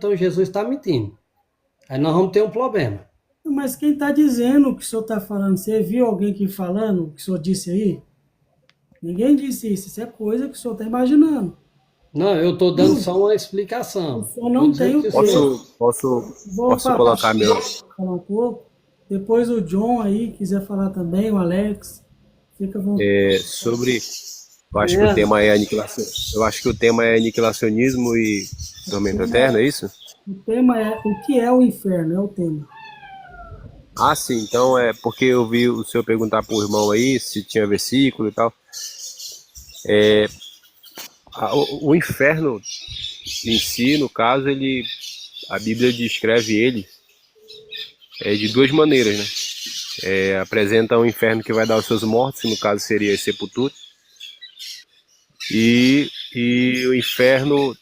então Jesus está mentindo. Aí nós vamos ter um problema. Mas quem está dizendo o que o senhor está falando? Você viu alguém aqui falando o que o senhor disse aí? Ninguém disse isso. Isso é coisa que o senhor está imaginando. Não, eu estou dando só uma O explicação. senhor Estou não dizendo tem o que o senhor... texto. Vou Posso colocar meu... falar um pouco. Depois o John aí quiser falar também, o Alex. Fica à vontade. sobre... Eu acho que o tema é aniquilação. Eu acho que o tema é aniquilacionismo e tormento eterno, é isso? O tema é o que é o inferno, é o tema. Ah, sim. Então é porque eu vi o senhor perguntar pro irmão aí se tinha versículo e tal. O inferno em si, no caso, a Bíblia descreve ele de duas maneiras, né? Apresenta um inferno que vai dar aos seus mortos, que no caso seria a sepultura, e o inferno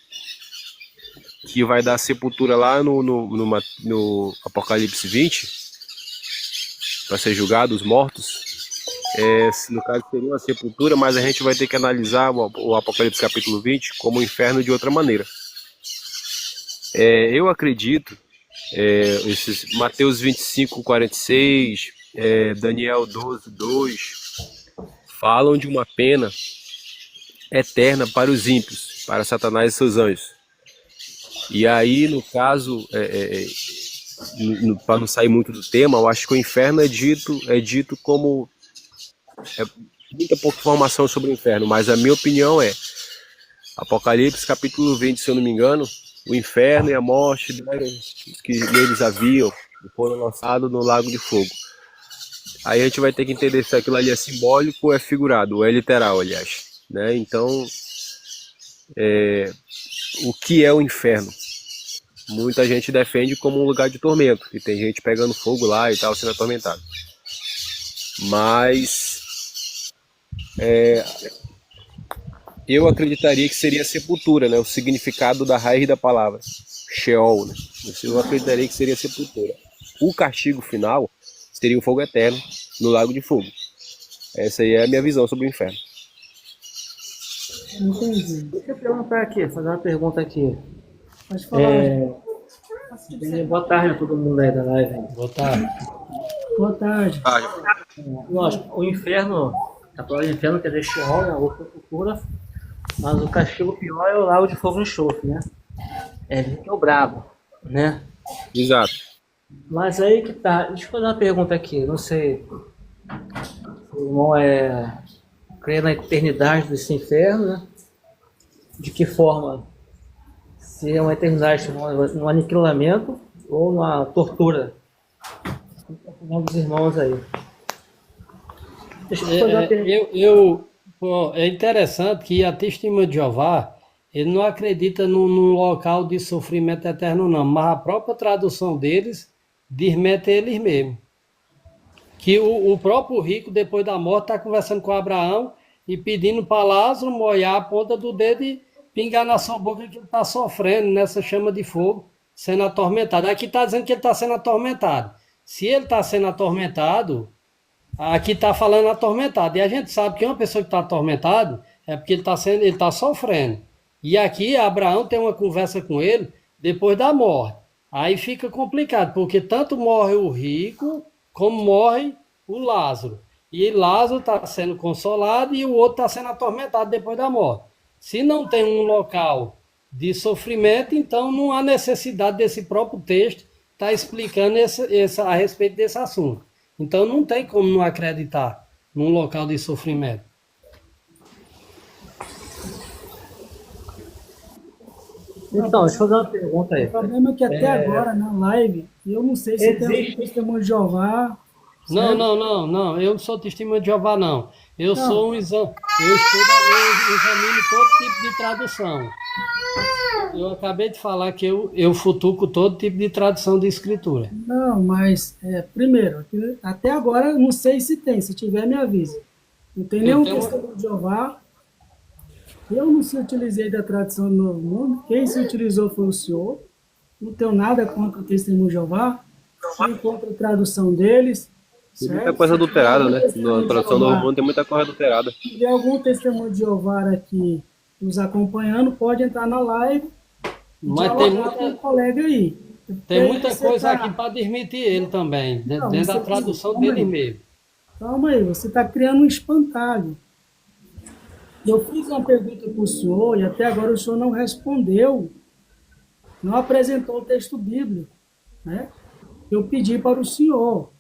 que vai dar sepultura lá no Apocalipse 20, para ser julgado os mortos. No caso seria uma sepultura, mas a gente vai ter que analisar o Apocalipse capítulo 20 como o inferno de outra maneira. Eu acredito, esses Mateus 25, 46, Daniel 12, 2, falam de uma pena eterna para os ímpios, para Satanás e seus anjos. E aí, no caso, para não sair muito do tema, eu acho que o inferno é dito como... muita pouca informação sobre o inferno, mas a minha opinião é Apocalipse capítulo 20, se eu não me engano, o inferno e a morte que neles haviam foram lançados no lago de fogo. Aí a gente vai ter que entender se aquilo ali é simbólico ou é figurado, ou é literal, aliás, né? Então, o que é o inferno? Muita gente defende como um lugar de tormento, e tem gente pegando fogo lá e tal, sendo atormentado. Mas eu acreditaria que seria sepultura, né? O significado da raiz da palavra, Sheol, né? Eu acreditaria que seria sepultura. O castigo final seria o fogo eterno no lago de fogo. Essa aí é a minha visão sobre o inferno. Entendi. Deixa eu perguntar aqui, fazer uma pergunta aqui. Pode falar. Boa tarde a todo mundo aí da live. Boa tarde. Boa tarde. Lógico, o inferno, a palavra inferno quer dizer Sheol, né, outra cultura, mas o castigo pior é o lago de fogo e enxofre, né? Que é o brabo, né? Exato. Mas aí que tá, deixa eu fazer uma pergunta aqui, não sei, o irmão crê na eternidade desse inferno, né? De que forma? Se é uma eternidade no aniquilamento ou numa tortura? Um dos irmãos aí. Deixa eu fazer uma pergunta. É interessante que a Testemunha de Jeová, ele não acredita num local de sofrimento eterno, não, mas a própria tradução deles desmete eles mesmos. Que o próprio rico, depois da morte, está conversando com Abraão e pedindo para Lázaro molhar a ponta do dedo e pingar na sua boca que ele está sofrendo nessa chama de fogo, sendo atormentado. Aqui está dizendo que ele está sendo atormentado. Se ele está sendo atormentado, aqui está falando atormentado. E a gente sabe que uma pessoa que está atormentada é porque ele está sofrendo. E aqui Abraão tem uma conversa com ele depois da morte. Aí fica complicado, porque tanto morre o rico, como morre o Lázaro. E Lázaro está sendo consolado e o outro está sendo atormentado depois da morte. Se não tem um local de sofrimento, então não há necessidade desse próprio texto estar explicando a respeito desse assunto. Então não tem como não acreditar num local de sofrimento. Então, deixa eu fazer uma pergunta aí. O problema é que até agora, na live, eu não sei se tem algum testemunho de Jeová. Não, eu não sou testemunha de Jeová, não. Eu sou eu examino todo tipo de tradução. Eu acabei de falar que eu futuco todo tipo de tradução de escritura. Não, mas, primeiro, até agora eu não sei se tem. Se tiver, me avise. Não tem nenhum testemunho de Jeová. Eu não se utilizei da tradução do Novo Mundo. Quem se utilizou foi o senhor. Não tenho nada contra o testemunho de Jeová. Sem contra a tradução deles. Tem muita coisa adulterada, né? Na tradução do Novo Mundo tem muita coisa adulterada. Se tiver algum testemunho de Jeová aqui nos acompanhando, pode entrar na live Mas tem dialogar com o muita, colega aí. tem Porque muita você coisa tá, aqui para admitir ele também, não, dentro da você, tradução calma dele aí, mesmo. calma aí, você está criando um espantalho. Eu fiz uma pergunta para o senhor e até agora o senhor não respondeu, não apresentou o texto bíblico, né? Eu pedi para o senhor.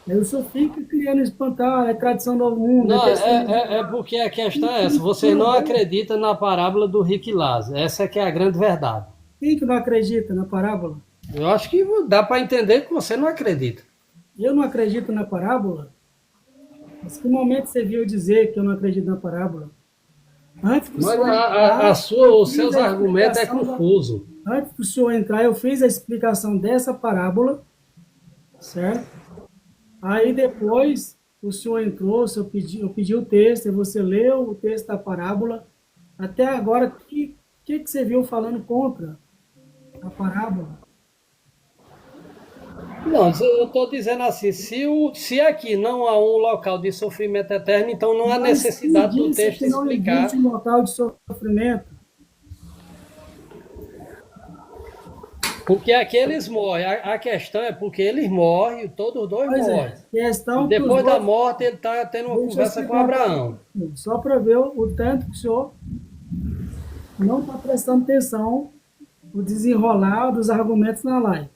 Aí o senhor fica criando espantalho, é tradição do mundo, é Não, testemunho. é porque a questão é essa. Quem Você não que acredita na parábola do rico e Lázaro. Essa é que é a grande verdade. quem que não acredita na parábola? Eu acho que dá para entender que você não acredita. Eu não acredito na parábola? Mas que momento você viu dizer que eu não acredito na parábola? Antes do Mas senhor entrar, eu os fiz seus a argumentos é explicação confuso. antes do senhor entrar, eu fiz a explicação dessa parábola, certo? Aí depois o senhor entrou, eu pedi o texto, e você leu o texto da parábola. Até agora, o que você viu falando contra a parábola? Não, eu estou dizendo assim, se aqui não há um local de sofrimento eterno, então não há Mas quem necessidade do disse texto que não existe explicar. um local de sofrimento? Porque aqueles morrem. A questão é porque eles morrem, todos os dois Pois morrem. é, E questão que os depois da dois. morte ele está tendo uma Deixa eu conversa com explicar para Abraão. você, só para ver o tanto que o senhor não está prestando atenção no desenrolar dos argumentos na live.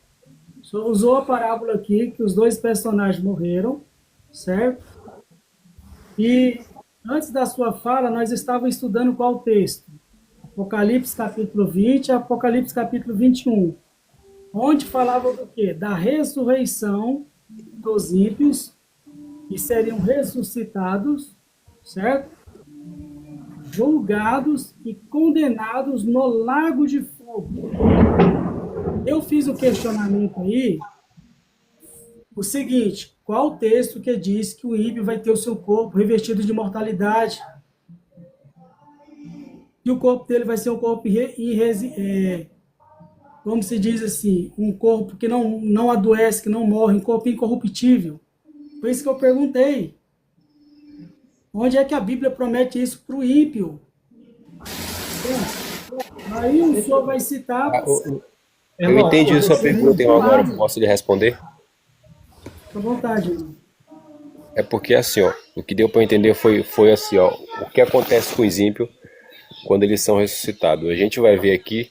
O senhor usou a parábola aqui, que os dois personagens morreram, certo? E antes da sua fala, nós estávamos estudando qual texto? Apocalipse capítulo 20 e Apocalipse capítulo 21, onde falava do quê? Da ressurreição dos ímpios, que seriam ressuscitados, certo? Julgados e condenados no lago de fogo. Eu fiz o questionamento aí, o seguinte, qual o texto que diz que o ímpio vai ter o seu corpo revestido de mortalidade? E o corpo dele vai ser um corpo, como se diz assim, um corpo que não adoece, que não morre, um corpo incorruptível. Por isso que eu perguntei, onde é que a Bíblia promete isso para o ímpio? Aí o senhor vai citar... Eu entendi a sua pergunta, eu agora posso lhe responder? Fica à vontade, irmão. É porque assim, ó, o que deu para entender foi assim, ó, o que acontece com os ímpios quando eles são ressuscitados. A gente vai ver aqui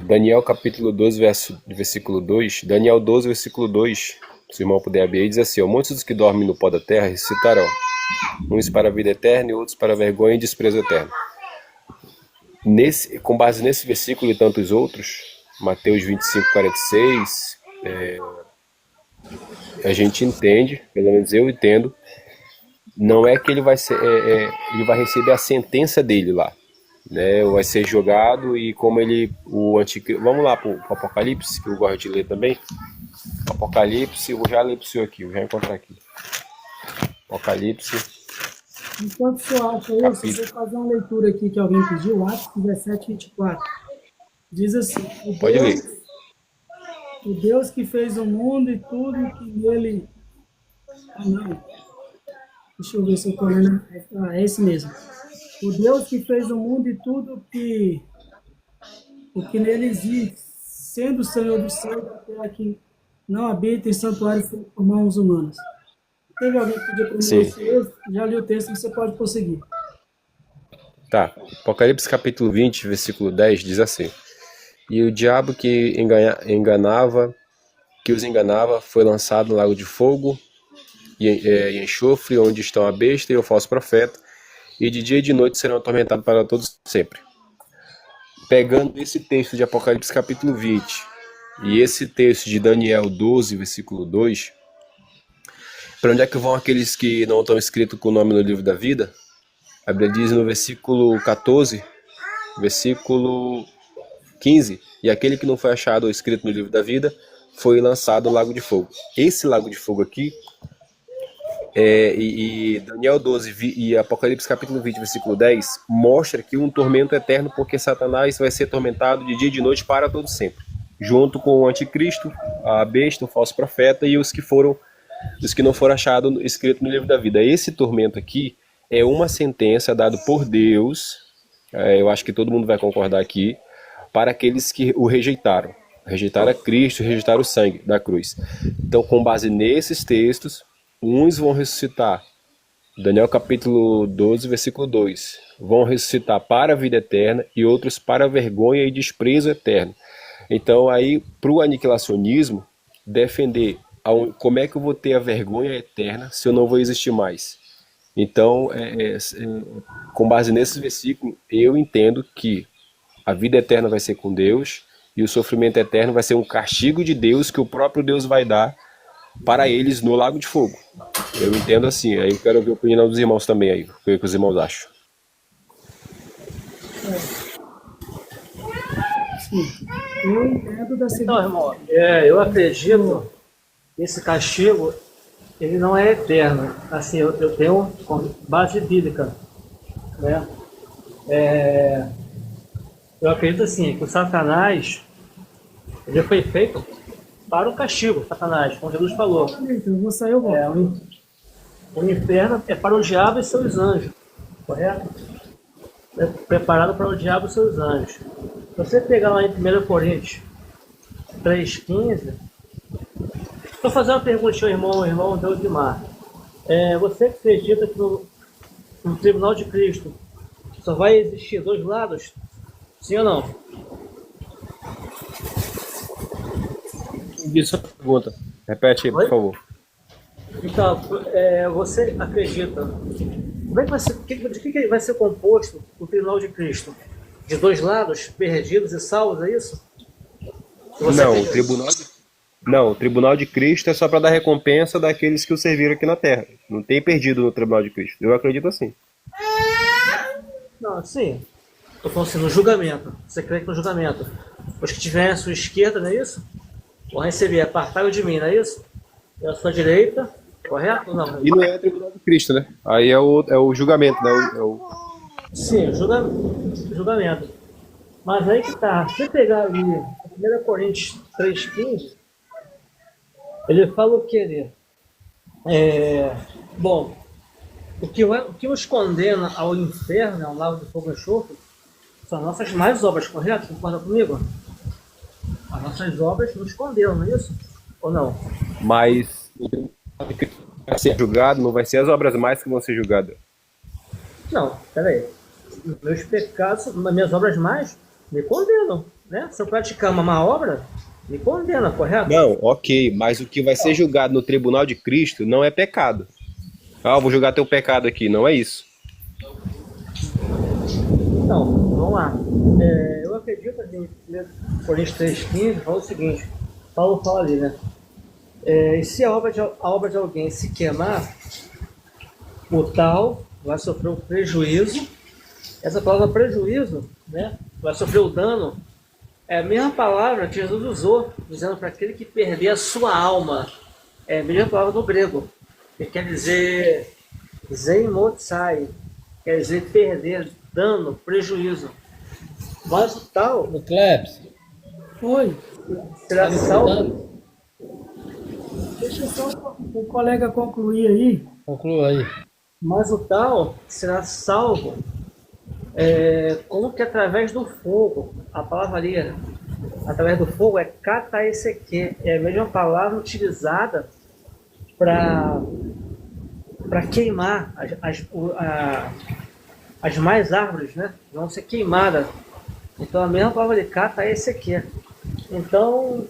Daniel capítulo 12, versículo 2, Daniel 12, versículo 2, se o irmão puder abrir aí, diz assim, ó, muitos dos que dormem no pó da terra ressuscitarão, uns para a vida eterna e outros para a vergonha e desprezo eterno. Com base nesse versículo e tantos outros, Mateus 25, 46, a gente entende, pelo menos eu entendo, não é que ele vai ele vai receber a sentença dele lá, né? Vai ser jogado e como o anticristo, vamos lá para o Apocalipse, que eu gosto de ler também. Apocalipse, eu vou já ler para o senhor aqui, vou já encontrar aqui. Apocalipse. Enquanto o senhor acha isso, eu vou fazer uma leitura aqui que alguém pediu, Atos 17, 24. Diz assim, Pode ler. o Deus que fez o mundo e tudo que nele... Ah, não. Deixa eu ver se eu estou lendo. Ah, é esse mesmo. O Deus que fez o mundo e tudo o que nele existe, sendo o Senhor do céu e da terra, que não habita em santuário feito por mãos humanas. Teve alguém que pediu para mim esse texto? Já li o texto, você pode prosseguir. Tá. Apocalipse capítulo 20, versículo 10 diz assim: E o diabo que os enganava, foi lançado no lago de fogo e enxofre, onde estão a besta e o falso profeta, e de dia e de noite serão atormentados para todos sempre. Pegando esse texto de Apocalipse capítulo 20 e esse texto de Daniel 12, versículo 2, para onde é que vão aqueles que não estão escritos com o nome no livro da vida? A Bíblia diz no versículo 14, versículo 15, e aquele que não foi achado ou escrito no livro da vida foi lançado no lago de fogo. Esse lago de fogo aqui, e Daniel 12 e Apocalipse capítulo 20, versículo 10, mostra que um tormento eterno, porque Satanás vai ser tormentado de dia e de noite para todo sempre, junto com o anticristo, a besta, o falso profeta e os que não foram achados escritos no livro da vida. Esse tormento aqui é uma sentença dada por Deus eu acho que todo mundo vai concordar aqui, para aqueles que o rejeitaram. Rejeitaram a Cristo, rejeitaram o sangue da cruz. Então, com base nesses textos, uns vão ressuscitar. Daniel capítulo 12, versículo 2. Vão ressuscitar para a vida eterna e outros para a vergonha e desprezo eterno. Então, aí, para o aniquilacionismo, defender como é que eu vou ter a vergonha eterna se eu não vou existir mais. Então, com base nesse versículo, eu entendo que a vida eterna vai ser com Deus e o sofrimento eterno vai ser um castigo de Deus que o próprio Deus vai dar para eles no lago de fogo. Eu entendo assim. Aí eu quero ouvir a opinião dos irmãos também aí, o que os irmãos acham. Sim, eu entendo da seguinte Então, irmão, eu acredito que esse castigo ele não é eterno. Assim, eu tenho base bíblica, né? Eu acredito assim que o Satanás ele foi feito para o castigo, Satanás, como Jesus falou. eu vou sair, eu volto. O inferno é para o diabo e seus anjos, correto? É preparado para o diabo e seus anjos. Se você pegar lá em 1 Coríntios 3,15, vou fazer uma pergunta ao irmão Deudimar. Você acredita que no tribunal de Cristo só vai existir dois lados? Sim ou não? Isso é a pergunta. Repete aí, por favor. Então, você acredita? Como é que vai ser, de que vai ser composto o tribunal de Cristo? De dois lados, perdidos e salvos, é isso? Não, o tribunal de Cristo é só para dar recompensa daqueles que o serviram aqui na Terra. Não tem perdido no tribunal de Cristo. Eu acredito assim. Não, sim. Estou falando assim, no julgamento. Você crê que no julgamento os que estiverem à sua esquerda, não é isso? Vão receber, apartai-o de mim, não é isso? E à sua direita, correto? Não. E não é o tribunal de Cristo, né? Aí é o julgamento, né? Sim, julgamento. Mas aí que tá. Se você pegar ali 1 Coríntios 3,15, ele fala o que ali? Bom, o que nos condena ao inferno, ao lago de fogo e enxofre, são as nossas más obras, correto? Concorda comigo? As nossas obras nos condenam, não é isso? Ou não? Mas vai ser julgado, não vai ser as obras mais que vão ser julgadas. Não, peraí. Meus pecados, minhas obras mais, me condenam, né? Se eu praticar uma má obra, me condena, correto? Não, ok, mas o que vai ser julgado no tribunal de Cristo não é pecado. Eu vou julgar teu pecado aqui, não é isso. Então, vamos lá. Eu acredito que em Coríntios 3,15 fala o seguinte, Paulo fala ali, né? E se a obra de alguém se queimar, o tal vai sofrer um prejuízo. Essa palavra prejuízo, né? Vai sofrer o dano. É a mesma palavra que Jesus usou, dizendo para aquele que perder a sua alma. É a mesma palavra do grego. Que quer dizer zeimotsai, quer dizer perder, dano, prejuízo. Mas o tal O Klebs, Oi, será tá me salvo. escutando? deixa só o colega concluir aí. Conclua aí. Mas o tal será salvo como que através do fogo. A palavra ali, através do fogo, é kataeseque. É a mesma palavra utilizada para queimar as mais árvores, né? Vão ser queimadas. Então a mesma palavra de kataeseque. Então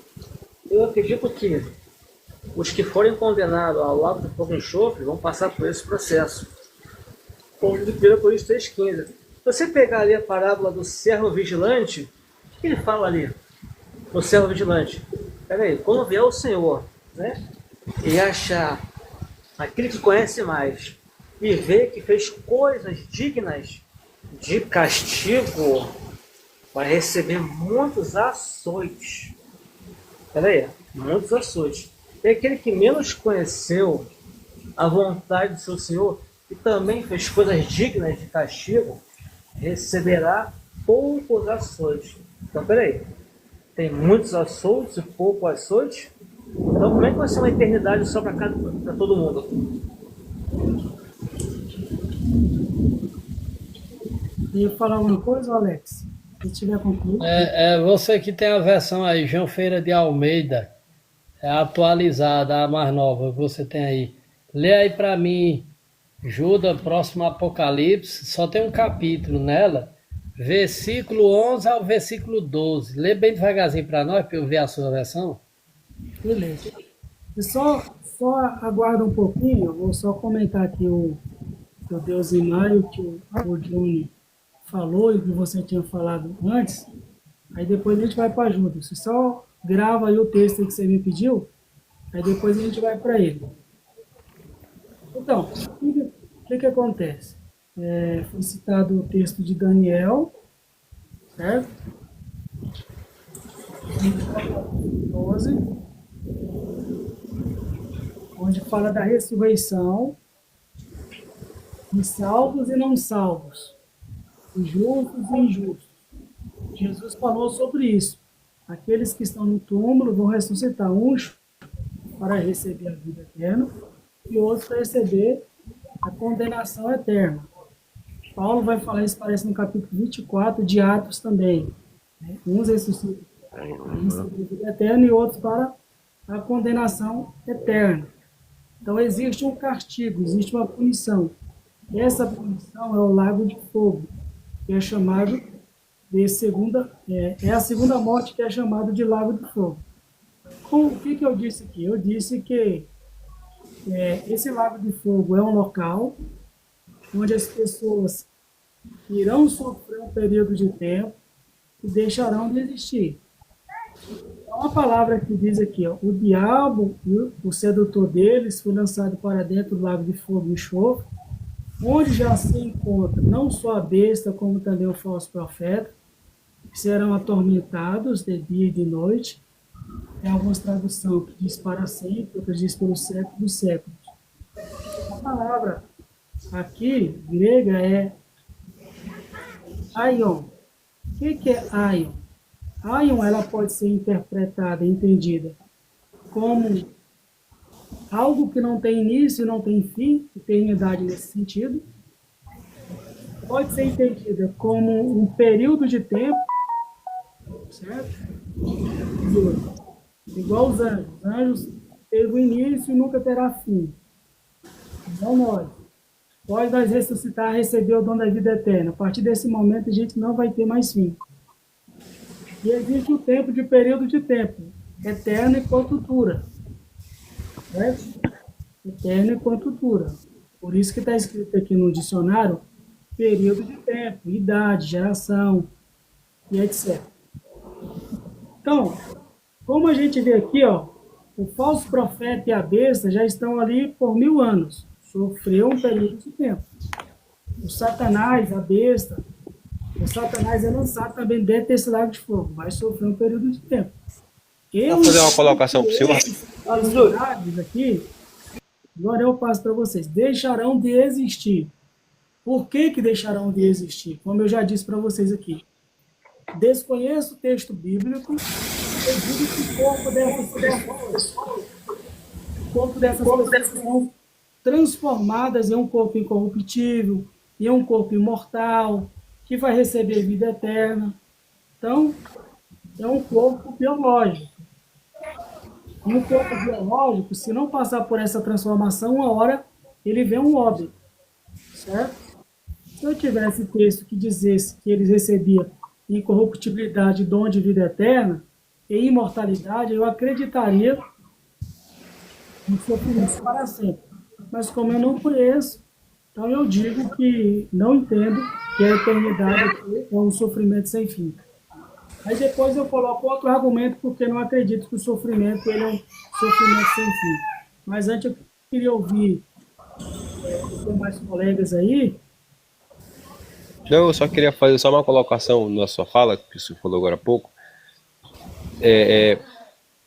eu acredito que os que forem condenados ao lago do fogo e enxofre vão passar por esse processo. Como diz 1 Coríntios 3,15. Se você pegar ali a parábola do servo vigilante, o que ele fala ali? O servo vigilante. Peraí, quando vier o Senhor, né? E achar aquele que conhece mais e ver que fez coisas dignas de castigo, vai receber muitos açoites. Peraí, muitos açoites. E aquele que menos conheceu a vontade do seu Senhor e também fez coisas dignas de castigo, receberá poucos açoites. Então, peraí, tem muitos açoites e poucos açoites? Então, como é que vai ser uma eternidade só para todo mundo? Quer falar alguma coisa, Alex? Se tiver concluído. Você que tem a versão aí, João Feira de Almeida, é atualizada, a mais nova que você tem aí. Lê aí para mim, Judas, próximo Apocalipse, só tem um capítulo nela, versículo 11 ao versículo 12. Lê bem devagarzinho para nós, para eu ver a sua versão. Beleza. E só aguarda um pouquinho, eu vou só comentar aqui o Deus em Maio, que o Johnny falou e que você tinha falado antes. Aí depois a gente vai para Judas. Você só grava aí o texto que você me pediu, aí depois a gente vai para ele. Então, o que acontece? Foi citado o texto de Daniel, certo? 12, onde fala da ressurreição de salvos e não salvos, de justos e injustos. Jesus falou sobre isso. Aqueles que estão no túmulo vão ressuscitar, uns para receber a vida eterna e outros para receber a condenação eterna. Paulo vai falar isso, parece no capítulo 24 de Atos também. Uns ressuscitam para receber a vida eterna e outros para a condenação eterna. Então existe um castigo, existe uma punição. Essa punição é o lago de fogo, que é chamado de segunda, é a segunda morte, que é chamado de lago de fogo. O que eu disse aqui? Eu disse que esse lago de fogo é um local onde as pessoas irão sofrer um período de tempo e deixarão de existir. Então, a palavra que diz aqui, ó, o diabo e o sedutor deles foi lançado para dentro do lago de fogo e enxofre, onde já se encontra não só a besta, como também o falso profeta, que serão atormentados de dia e de noite. Tem algumas traduções que diz para sempre, outras diz pelo século dos séculos. A palavra aqui, grega, é aion. O que é aion? Aion, ela pode ser interpretada, entendida como algo que não tem início e não tem fim, eternidade nesse sentido. Pode ser entendida como um período de tempo, certo? Igual os anjos. Os anjos teve o início e nunca terá fim. Então nós. Pode nós ressuscitar, receber o dom da vida eterna. A partir desse momento a gente não vai ter mais fim. E existe o tempo de período de tempo, eterno e futura. Certo? Eterno e futura. Por isso que está escrito aqui no dicionário, período de tempo, idade, geração e etc. Então, como a gente vê aqui, ó, o falso profeta e a besta já estão ali por 1000 anos. Sofreu um período de tempo. O Satanás, a besta, o Satanás é lançado também dentro desse lago de fogo. Vai sofrer um período de tempo. Vou fazer uma colocação para o senhor. As aqui, agora eu passo para vocês. Deixarão de existir. Por que deixarão de existir? Como eu já disse para vocês aqui. Desconheço o texto bíblico. Eu digo que o corpo dessas pessoas são transformadas em um corpo incorruptível, em um corpo imortal, que vai receber vida eterna. Então, é um corpo biológico. E um corpo biológico, se não passar por essa transformação, uma hora ele vê um óbito. Certo? Se eu tivesse texto que dissesse que eles recebiam incorruptibilidade, dom de vida eterna e imortalidade, eu acreditaria no sofrimento para sempre. Mas como eu não conheço, então eu digo que não entendo que a eternidade é um sofrimento sem fim. Aí depois eu coloco outro argumento, porque não acredito que o sofrimento ele é um sofrimento sem fim. Mas antes eu queria ouvir os demais colegas aí. Não, eu só queria fazer só uma colocação na sua fala, que você falou agora há pouco.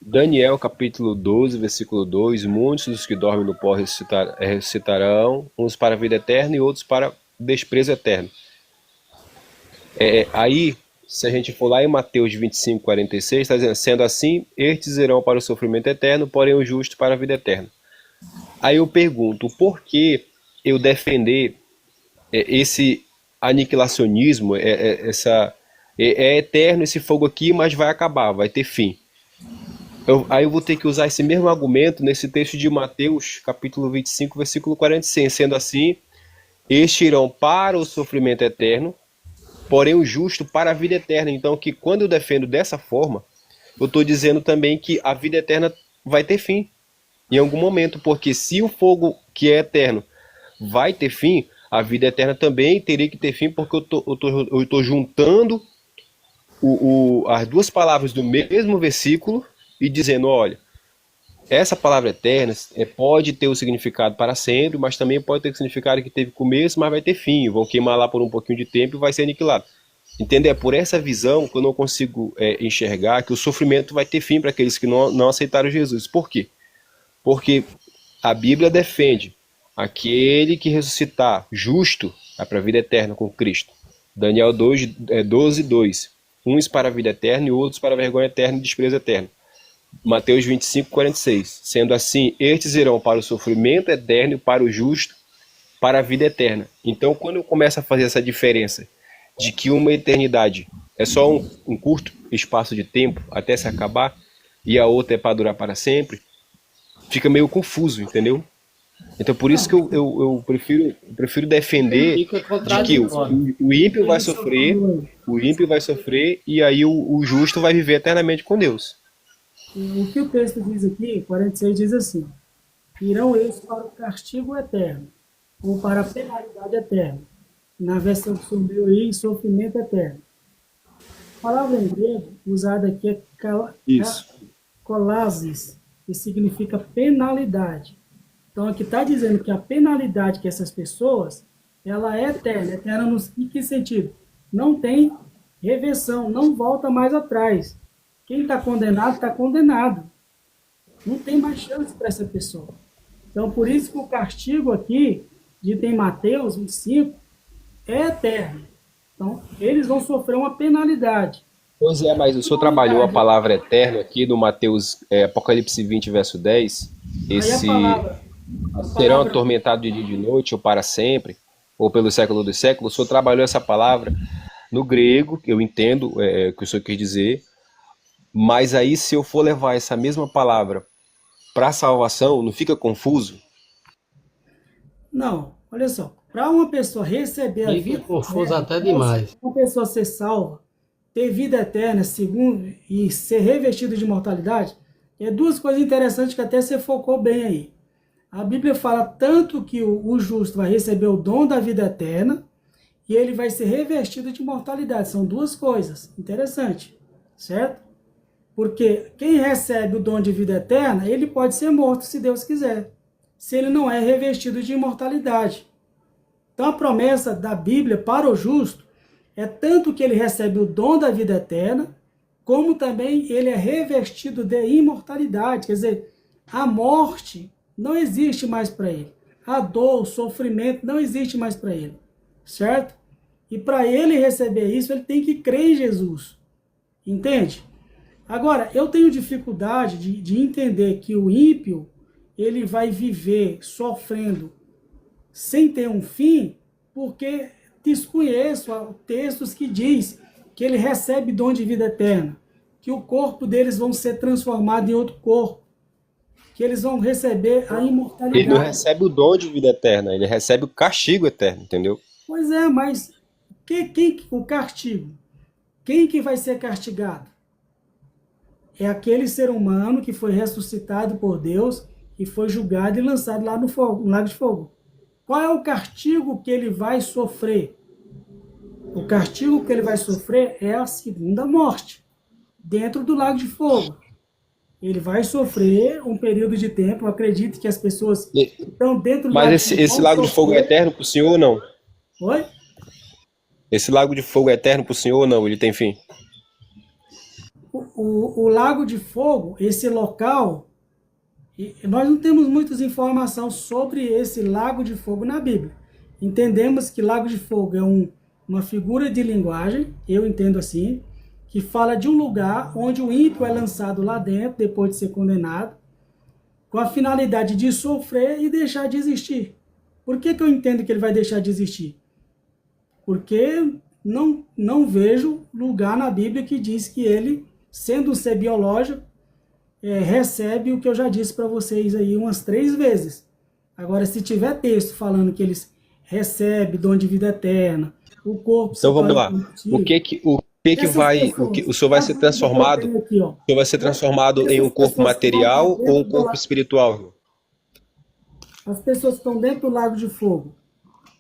Daniel, capítulo 12, versículo 2, muitos dos que dormem no pó ressuscitarão, uns para a vida eterna e outros para desprezo eterno. Aí, se a gente for lá em Mateus 25, 46, está dizendo, sendo assim, estes irão para o sofrimento eterno, porém o justo para a vida eterna. Aí eu pergunto, por que eu defender aniquilacionismo, é eterno esse fogo aqui, mas vai acabar, vai ter fim. Aí eu vou ter que usar esse mesmo argumento nesse texto de Mateus, capítulo 25, versículo 46. Sendo assim, estes irão para o sofrimento eterno, porém o justo para a vida eterna. Então, que quando eu defendo dessa forma, eu estou dizendo também que a vida eterna vai ter fim em algum momento, porque se o fogo que é eterno vai ter fim, a vida eterna também teria que ter fim, porque eu tô juntando as duas palavras do mesmo versículo e dizendo, olha, essa palavra eterna pode ter o significado para sempre, mas também pode ter o significado que teve começo, mas vai ter fim, vão queimar lá por um pouquinho de tempo e vai ser aniquilado. Entende? É por essa visão que eu não consigo enxergar que o sofrimento vai ter fim para aqueles que não aceitaram Jesus. Por quê? Porque a Bíblia defende aquele que ressuscitar justo é para a vida eterna com Cristo. Daniel 12, 2. Uns para a vida eterna e outros para a vergonha eterna e desprezo eterno. Mateus 25, 46. Sendo assim, estes irão para o sofrimento eterno e para o justo, para a vida eterna. Então, quando eu começo a fazer essa diferença de que uma eternidade é só um curto espaço de tempo até se acabar e a outra é para durar para sempre, fica meio confuso, entendeu? Então, por isso que eu prefiro defender de que o ímpio vai sofrer e aí o justo vai viver eternamente com Deus. O que o texto diz aqui, 46, diz assim: irão eles para o castigo eterno, ou para a penalidade eterna. Na versão que subiu aí, sofrimento eterno. A palavra em grego usada aqui é kolasis, que significa penalidade. Então, aqui está dizendo que a penalidade que essas pessoas, ela é eterna. Eterna em que sentido? Não tem reversão, não volta mais atrás. Quem está condenado, está condenado. Não tem mais chance para essa pessoa. Então, por isso que o castigo aqui, dito em Mateus 25, é eterno. Então, eles vão sofrer uma penalidade. Pois é, mas o senhor trabalhou a palavra eterno aqui no Mateus, Apocalipse 20, verso 10. Serão atormentados de dia e de noite, ou para sempre, ou pelo século dos séculos. O senhor trabalhou essa palavra no grego, eu entendo o que o senhor quis dizer, mas aí se eu for levar essa mesma palavra para a salvação, não fica confuso? Não, olha só. Para uma pessoa receber a vida, confuso até demais. uma pessoa ser salva, ter vida eterna, segundo, e ser revestido de imortalidade, é duas coisas interessantes que até você focou bem aí. A Bíblia fala tanto que o justo vai receber o dom da vida eterna e ele vai ser revestido de imortalidade. São duas coisas interessantes, certo? Porque quem recebe o dom de vida eterna, ele pode ser morto se Deus quiser, se ele não é revestido de imortalidade. Então a promessa da Bíblia para o justo é tanto que ele recebe o dom da vida eterna, como também ele é revestido de imortalidade. Quer dizer, a morte não existe mais para ele. A dor, o sofrimento não existe mais para ele. Certo? E para ele receber isso, ele tem que crer em Jesus. Entende? Agora, eu tenho dificuldade de entender que o ímpio, ele vai viver sofrendo sem ter um fim, porque desconheço textos que diz que ele recebe dom de vida eterna, que o corpo deles vão ser transformado em outro corpo, que eles vão receber a imortalidade. Ele não recebe o dom de vida eterna, ele recebe o castigo eterno, entendeu? Pois é, mas o castigo? Quem que vai ser castigado? É aquele ser humano que foi ressuscitado por Deus e foi julgado e lançado lá no lago de fogo. Qual é o castigo que ele vai sofrer? O castigo que ele vai sofrer é a segunda morte, dentro do lago de fogo. Ele vai sofrer um período de tempo, eu acredito que as pessoas estão dentro do lago de fogo. Mas esse lago de fogo é eterno para o senhor ou não? Oi? Esse lago de fogo é eterno para o senhor ou não? Ele tem fim? O lago de fogo, esse local, nós não temos muitas informações sobre esse lago de fogo na Bíblia. Entendemos que lago de fogo é uma figura de linguagem, eu entendo assim, que fala de um lugar onde o ímpio é lançado lá dentro, depois de ser condenado, com a finalidade de sofrer e deixar de existir. Por que eu entendo que ele vai deixar de existir? Porque não vejo lugar na Bíblia que diz que ele, sendo um ser biológico, recebe o que eu já disse para vocês aí umas 3 vezes. Agora, se tiver texto falando que eles recebem dom de vida eterna, o corpo Então vamos lá. corruptível, O que essas vai, pessoas, o senhor vai ser transformado? eu tenho aqui, ó, O senhor vai ser transformado em um essas corpo pessoas que vão material dentro ou um do corpo lago, espiritual? as pessoas que estão dentro do lago de fogo,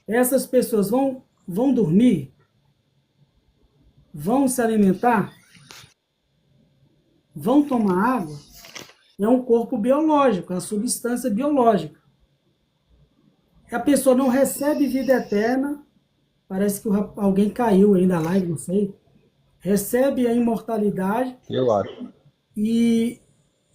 essas pessoas vão dormir? Vão se alimentar? Vão tomar água? É um corpo biológico, é uma substância biológica. A pessoa não recebe vida eterna, parece que alguém caiu aí da live, não sei. Recebe a imortalidade Eu acho. e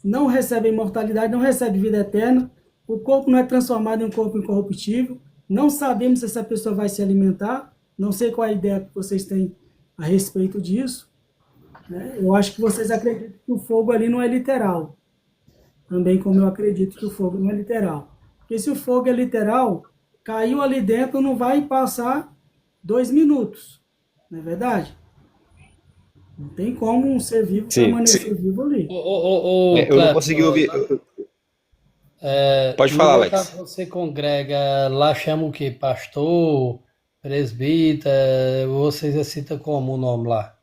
não recebe a imortalidade, não recebe vida eterna. O corpo não é transformado em um corpo incorruptível. Não sabemos se essa pessoa vai se alimentar. Não sei qual é a ideia que vocês têm a respeito disso. Né? Eu acho que vocês acreditam que o fogo ali não é literal. Também como eu acredito que o fogo não é literal. Porque se o fogo é literal, caiu ali dentro, não vai passar 2 minutos. Não é verdade? Não tem como um ser vivo permanecer vivo ali. Eu não consegui ouvir. Pode falar, No Alex. local que você congrega, lá chama o quê? Pastor, presbítero, vocês citam como o nome lá?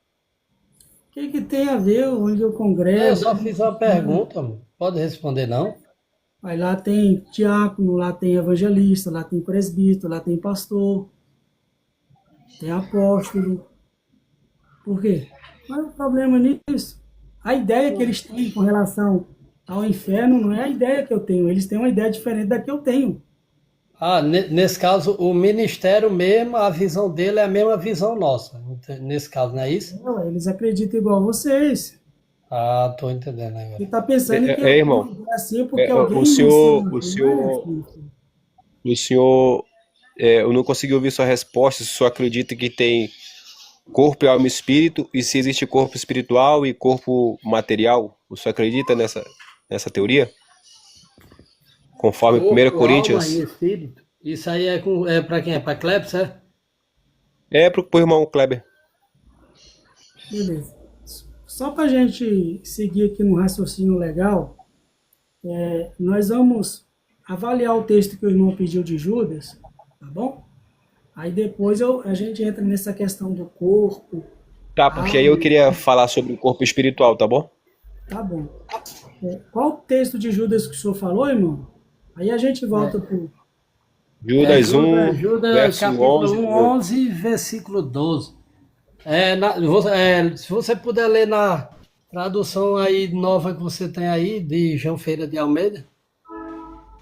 O que tem a ver onde eu Eu congrego? só fiz uma pergunta, mano. Pode responder não? Aí lá tem diácono, lá tem evangelista, lá tem presbítero, lá tem pastor, tem apóstolo. Por quê? Qual é o problema nisso? A ideia que eles têm com relação ao inferno não é a ideia que eu tenho. Eles têm uma ideia diferente da que eu tenho. Nesse caso, o ministério mesmo, a visão dele é a mesma visão nossa. Nesse caso, não é isso? Não, eles acreditam igual vocês. Tô entendendo agora. Você está pensando que irmão, é assim porque alguém o senhor, ensina. o senhor, o senhor, eu não consegui ouvir sua resposta. Se o senhor acredita que tem corpo, alma e espírito, e se existe corpo espiritual e corpo material, o senhor acredita nessa teoria? Conforme 1 Corpo, Coríntios. alma e espírito. Isso aí é para quem? É para Cleps, é? É pro irmão Kleber. Beleza. Só para a gente seguir aqui no raciocínio legal, nós vamos avaliar o texto que o irmão pediu de Judas, tá bom? Aí depois a gente entra nessa questão do corpo. Tá, porque aí eu queria falar sobre o corpo espiritual, tá bom? Tá bom. Qual o texto de Judas que o senhor falou, irmão? Aí a gente volta pro... Judas 1, Judas, verso capítulo 11. 11, versículo 12. Se você puder ler na tradução aí nova que você tem aí, de João Feira de Almeida.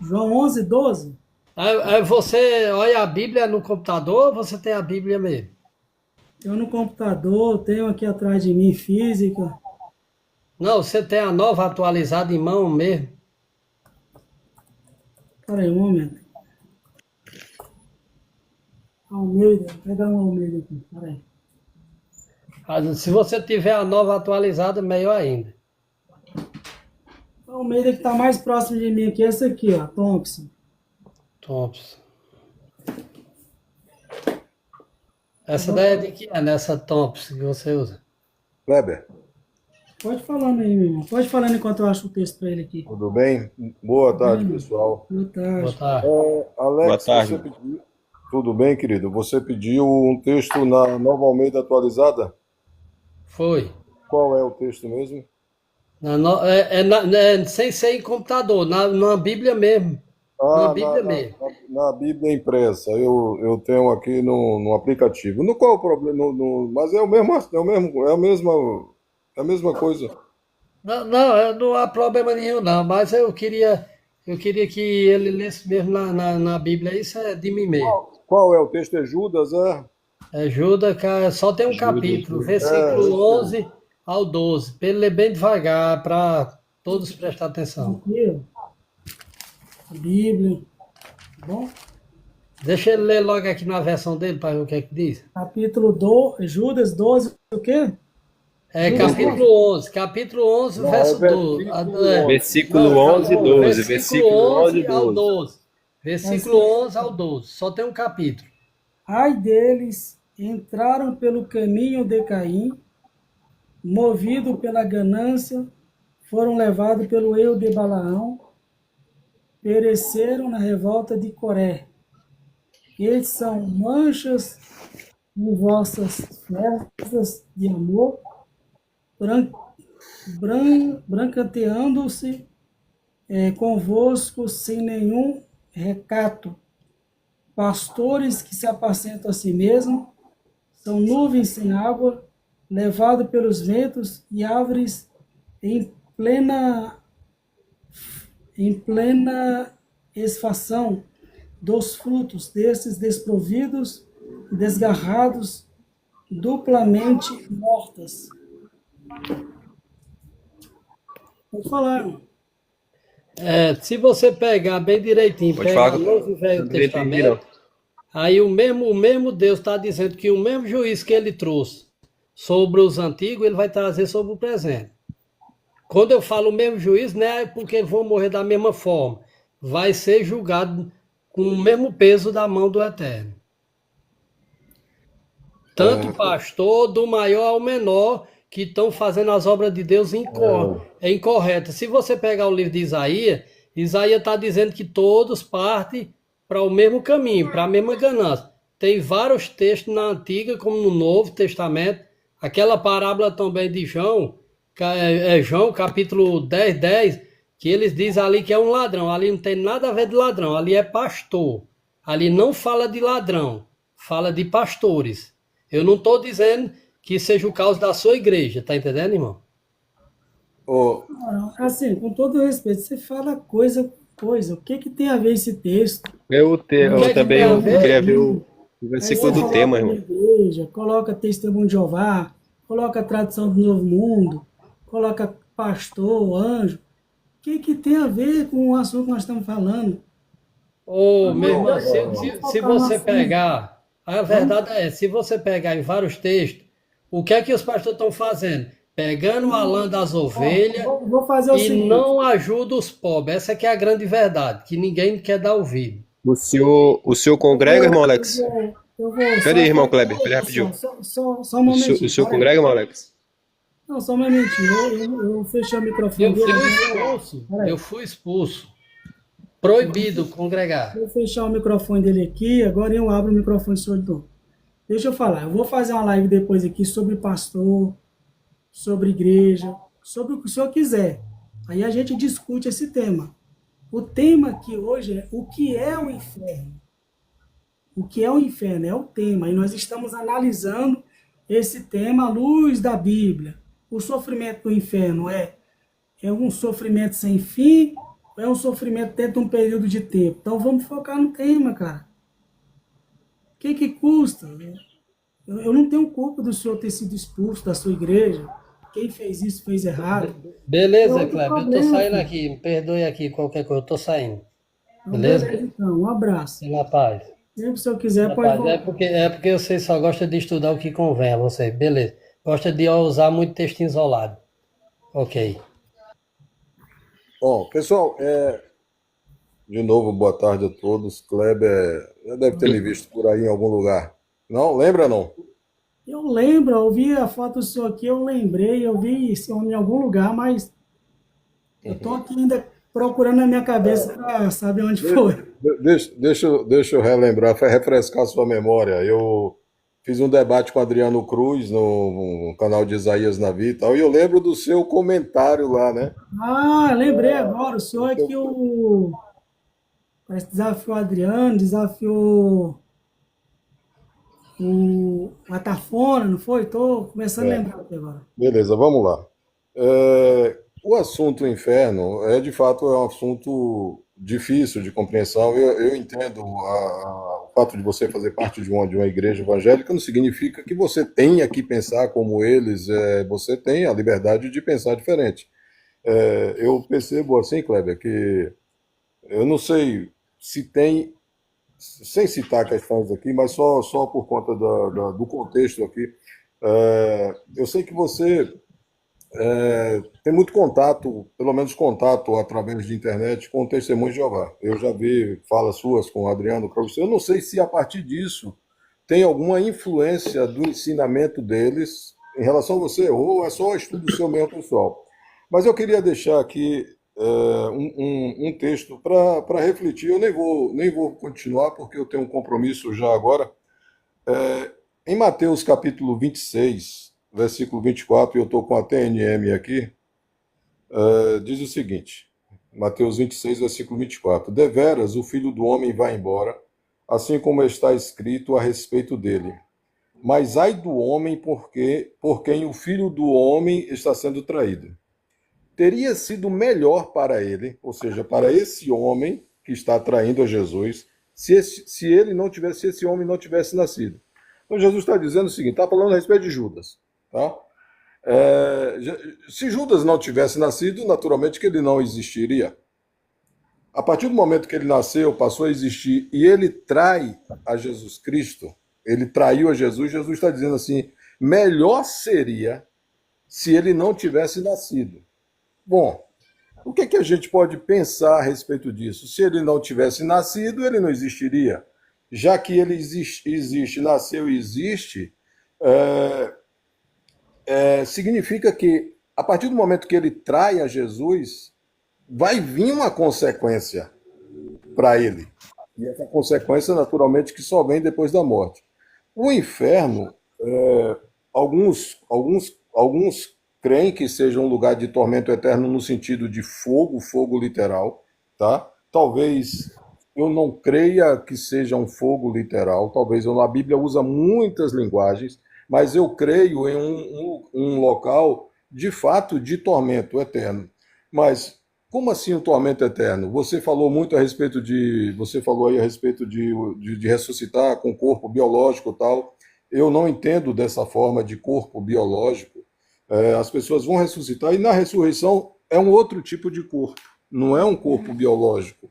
João 11, 12? Você olha a Bíblia no computador ou você tem a Bíblia mesmo? Eu no computador, tenho aqui atrás de mim física. Não, você tem a nova atualizada em mão mesmo? Espera aí um momento. Almeida, vou pegar um Almeida aqui, espera aí. Se você tiver a nova atualizada, melhor ainda. A Almeida que está mais próximo de mim aqui é essa aqui, ó, Thompson. Essa daí é de que é nessa Thompson que você usa? Kleber, Pode falando aí, meu irmão. Pode falando enquanto eu acho o texto para ele aqui. tudo bem? Boa tarde, pessoal. Boa tarde. Boa tarde. Alex, Boa tarde. você pediu... Tudo bem, querido? Você pediu um texto na Nova Almeida atualizada? Foi. Qual é o texto mesmo? Sem ser em computador, na Bíblia mesmo. Na Bíblia mesmo. Na Bíblia impressa. Eu tenho aqui no aplicativo. No qual é o problema? Mas é a mesma coisa. Não há problema nenhum, não. Mas eu queria que ele lesse mesmo na Bíblia. Isso é de mim mesmo. Qual é o texto? É Judas, é? É Judas, só tem um capítulo, versículo 11 ao 12. Para ele ler bem devagar, para todos prestar atenção. Aqui, ó. A Bíblia. Tá bom? Deixa ele ler logo aqui na versão dele, para ver o que é que diz. Capítulo 12, Judas 12, o quê? Capítulo 11, verso 12. Versículo 11 e 12. Versículo 11 ao 12. Versículo 11 ao 12. Só tem um capítulo. Ai deles, entraram pelo caminho de Caim, movido pela ganância, foram levados pelo erro de Balaão, pereceram na revolta de Coré. Eles são manchas em vossas festas de amor, branqueteando-se convosco sem nenhum recato. Pastores que se apacentam a si mesmos, são nuvens sem água, levados pelos ventos e árvores em plena exfação dos frutos desses desprovidos, desgarrados, duplamente mortas. Vou falar. Se você pegar bem direitinho, Pode pegar falar. Novo e Velho Não entendi, Testamento, não. aí o mesmo Deus está dizendo que o mesmo juízo que ele trouxe sobre os antigos, ele vai trazer sobre o presente. Quando eu falo o mesmo juízo, não é porque eles vão morrer da mesma forma. Vai ser julgado com o mesmo peso da mão do Eterno. Tanto o pastor, do maior ao menor, que estão fazendo as obras de Deus incorretas. Se você pegar o livro de Isaías, Isaías está dizendo que todos partem para o mesmo caminho, para a mesma ganância. Tem vários textos na Antiga, como no Novo Testamento. Aquela parábola também de João, João capítulo 10, que eles dizem ali que é um ladrão. Ali não tem nada a ver de ladrão, ali é pastor. Ali não fala de ladrão, fala de pastores. Eu não estou dizendo que seja o caso da sua igreja, tá entendendo, irmão? Ô, Assim, com todo respeito, você fala coisa. O que tem a ver esse texto? Eu que também tem a ver? queria ver o Aí versículo você do tema, coloca na irmão. igreja, coloca testemunho de Jeová, coloca a tradução do Novo Mundo, coloca pastor, anjo. O que tem a ver com o assunto que nós estamos falando? Ô, meu irmão, Vamos se focar no você assunto. pegar, a verdade é, se você pegar em vários textos, o que é que os pastores estão fazendo? Pegando a lã das ovelhas Vou fazer o e seguinte. não ajuda os pobres. Essa que é a grande verdade, que ninguém quer dar ouvido. O senhor congrega, irmão Alex? Eu vou Cadê, irmão Kleber? Ele rapidinho. Só um momentinho. O senhor para aí. congrega, irmão Alex? Não, só um momentinho. Eu fechei o microfone Eu dele. fui expulso, eu fui expulso. Proibido congregar. Vou fechar o microfone dele aqui, agora eu abro o microfone do senhor de novo. Deixa eu falar, eu vou fazer uma live depois aqui sobre pastor, sobre igreja, sobre o que o senhor quiser. Aí a gente discute esse tema. O tema aqui hoje é o que é o inferno. O que é o inferno é o tema, e nós estamos analisando esse tema à luz da Bíblia. O sofrimento do inferno é um sofrimento sem fim, ou é um sofrimento dentro de um período de tempo? Então vamos focar no tema, cara. O que custa? Eu não tenho culpa do senhor ter sido expulso da sua igreja. Quem fez isso fez errado. Beleza, É outro Kleber, eu tô problema, saindo filho. aqui. Me perdoe aqui qualquer coisa, eu tô saindo. Então, Beleza? beleza, então. Um abraço. Fique na paz. Sempre que o senhor quiser, pode Rapaz, voltar. é porque você só gosta de estudar o que convém a você. Beleza. Gosta de usar muito texto isolado. Ok. Bom, pessoal, de novo, boa tarde a todos. Kleber já deve ter me visto por aí em algum lugar. Não? Lembra não? Eu lembro, eu vi a foto do senhor aqui, eu lembrei, eu vi esse homem em algum lugar, mas eu estou aqui ainda procurando na minha cabeça para saber onde foi. Deixa eu relembrar, refrescar a sua memória. Eu fiz um debate com o Adriano Cruz no canal de Isaías Navi e tal, e eu lembro do seu comentário lá, né? Ah, lembrei agora, o senhor é que parece que desafiou o Adriano, desafiou o Atafona, não foi? Estou começando a lembrar aqui agora. Beleza, vamos lá. O assunto inferno de fato é um assunto difícil de compreensão. Eu entendo o fato de você fazer parte de uma igreja evangélica não significa que você tenha que pensar como eles. Você tem a liberdade de pensar diferente. Eu percebo assim, Kleber, que eu não sei se tem, sem citar questões aqui, mas só por conta do contexto aqui. Eu sei que você tem muito contato, pelo menos contato através de internet com o Testemunho de Jeová. Eu já vi falas suas com o Adriano Cruz. Eu não sei se a partir disso tem alguma influência do ensinamento deles em relação a você, ou é só estudo seu mesmo, pessoal. Mas eu queria deixar aqui um texto para refletir. Eu nem vou continuar, porque eu tenho um compromisso já agora. Em Mateus capítulo 26, versículo 24, e eu estou com a TNM aqui, diz o seguinte, Mateus 26, versículo 24: Deveras o Filho do Homem vai embora, assim como está escrito a respeito dele. Mas ai do homem por quem o Filho do Homem está sendo traído. Teria sido melhor para ele, ou seja, para esse homem que está traindo a Jesus, se esse homem não tivesse nascido. Então Jesus está dizendo o seguinte, está falando a respeito de Judas, tá? Se Judas não tivesse nascido, naturalmente que ele não existiria. A partir do momento que ele nasceu, passou a existir, e ele trai a Jesus Cristo, ele traiu a Jesus, Jesus está dizendo assim, melhor seria se ele não tivesse nascido. Bom, o que a gente pode pensar a respeito disso? Se ele não tivesse nascido, ele não existiria. Já que ele existe, nasceu e existe, significa que, a partir do momento que ele trai a Jesus, vai vir uma consequência para ele. E essa consequência, naturalmente, que só vem depois da morte. O inferno, alguns creem que seja um lugar de tormento eterno no sentido de fogo, fogo literal, tá? Talvez eu não creia que seja um fogo literal, a Bíblia usa muitas linguagens, mas eu creio em um local, de fato, de tormento eterno. Mas como assim o tormento eterno? Você falou muito a respeito você falou aí a respeito de ressuscitar com corpo biológico e tal. Eu não entendo dessa forma de corpo biológico. As pessoas vão ressuscitar e na ressurreição é um outro tipo de corpo, não é um corpo biológico.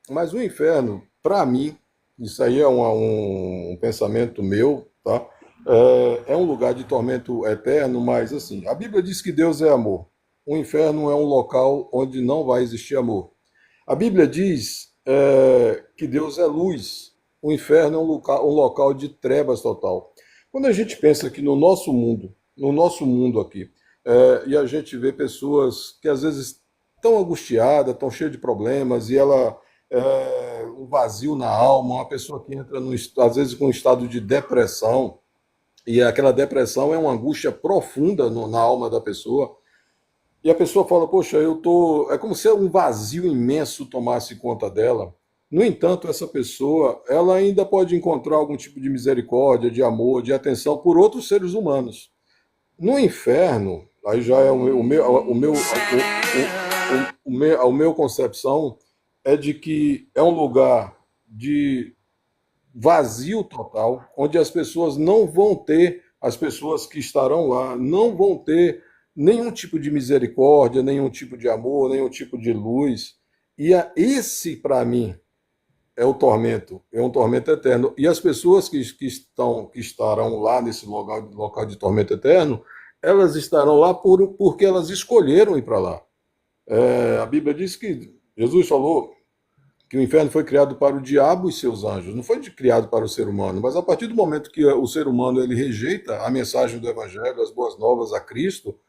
Mas o inferno, para mim, isso aí é um pensamento meu, tá? É um lugar de tormento eterno, mas assim, a Bíblia diz que Deus é amor. O inferno é um local onde não vai existir amor. A Bíblia diz que Deus é luz. O inferno é um local de trevas total. Quando a gente pensa que no nosso mundo aqui, e a gente vê pessoas que às vezes estão angustiadas, estão cheias de problemas, e um vazio na alma, uma pessoa que entra, às vezes, com um estado de depressão, e aquela depressão é uma angústia profunda na alma da pessoa, e a pessoa fala, poxa, é como se um vazio imenso tomasse conta dela. No entanto, essa pessoa, ela ainda pode encontrar algum tipo de misericórdia, de amor, de atenção por outros seres humanos. No inferno, aí já é a minha concepção é de que é um lugar de vazio total, onde as pessoas que estarão lá, não vão ter nenhum tipo de misericórdia, nenhum tipo de amor, nenhum tipo de luz. E esse, para mim, é o tormento, é um tormento eterno. E as pessoas que estarão lá nesse local de tormento eterno, elas estarão lá porque elas escolheram ir para lá. A Bíblia diz que Jesus falou que o inferno foi criado para o diabo e seus anjos, não foi criado para o ser humano, mas a partir do momento que o ser humano ele rejeita a mensagem do Evangelho, as boas novas a Cristo,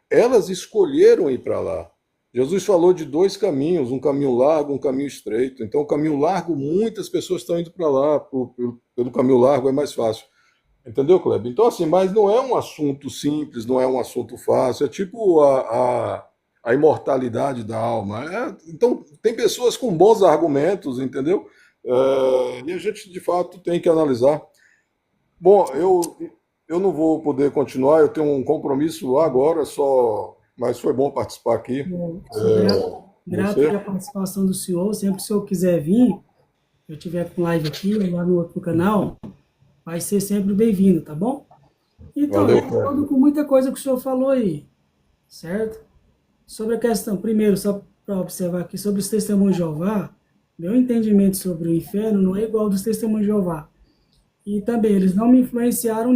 elas escolheram ir para lá. Jesus falou de dois caminhos, um caminho largo, um caminho estreito. Então, o caminho largo, muitas pessoas estão indo para lá, pelo caminho largo é mais fácil. Entendeu, Kleber? Então, assim, mas não é um assunto simples, não é um assunto fácil, é tipo a imortalidade da alma. Então, tem pessoas com bons argumentos, entendeu? E a gente, de fato, tem que analisar. Bom, eu não vou poder continuar, eu tenho um compromisso agora, mas foi bom participar aqui. Grato pela participação do senhor. Sempre que o senhor quiser vir, eu tiver com live aqui, lá no outro canal, vai ser sempre bem-vindo, tá bom? Então, eu concordo com muita coisa que o senhor falou aí, certo? Sobre a questão, primeiro, só para observar aqui, sobre os testemunhos de Jeová, meu entendimento sobre o inferno não é igual ao dos testemunhos de Jeová. E também, eles não me influenciaram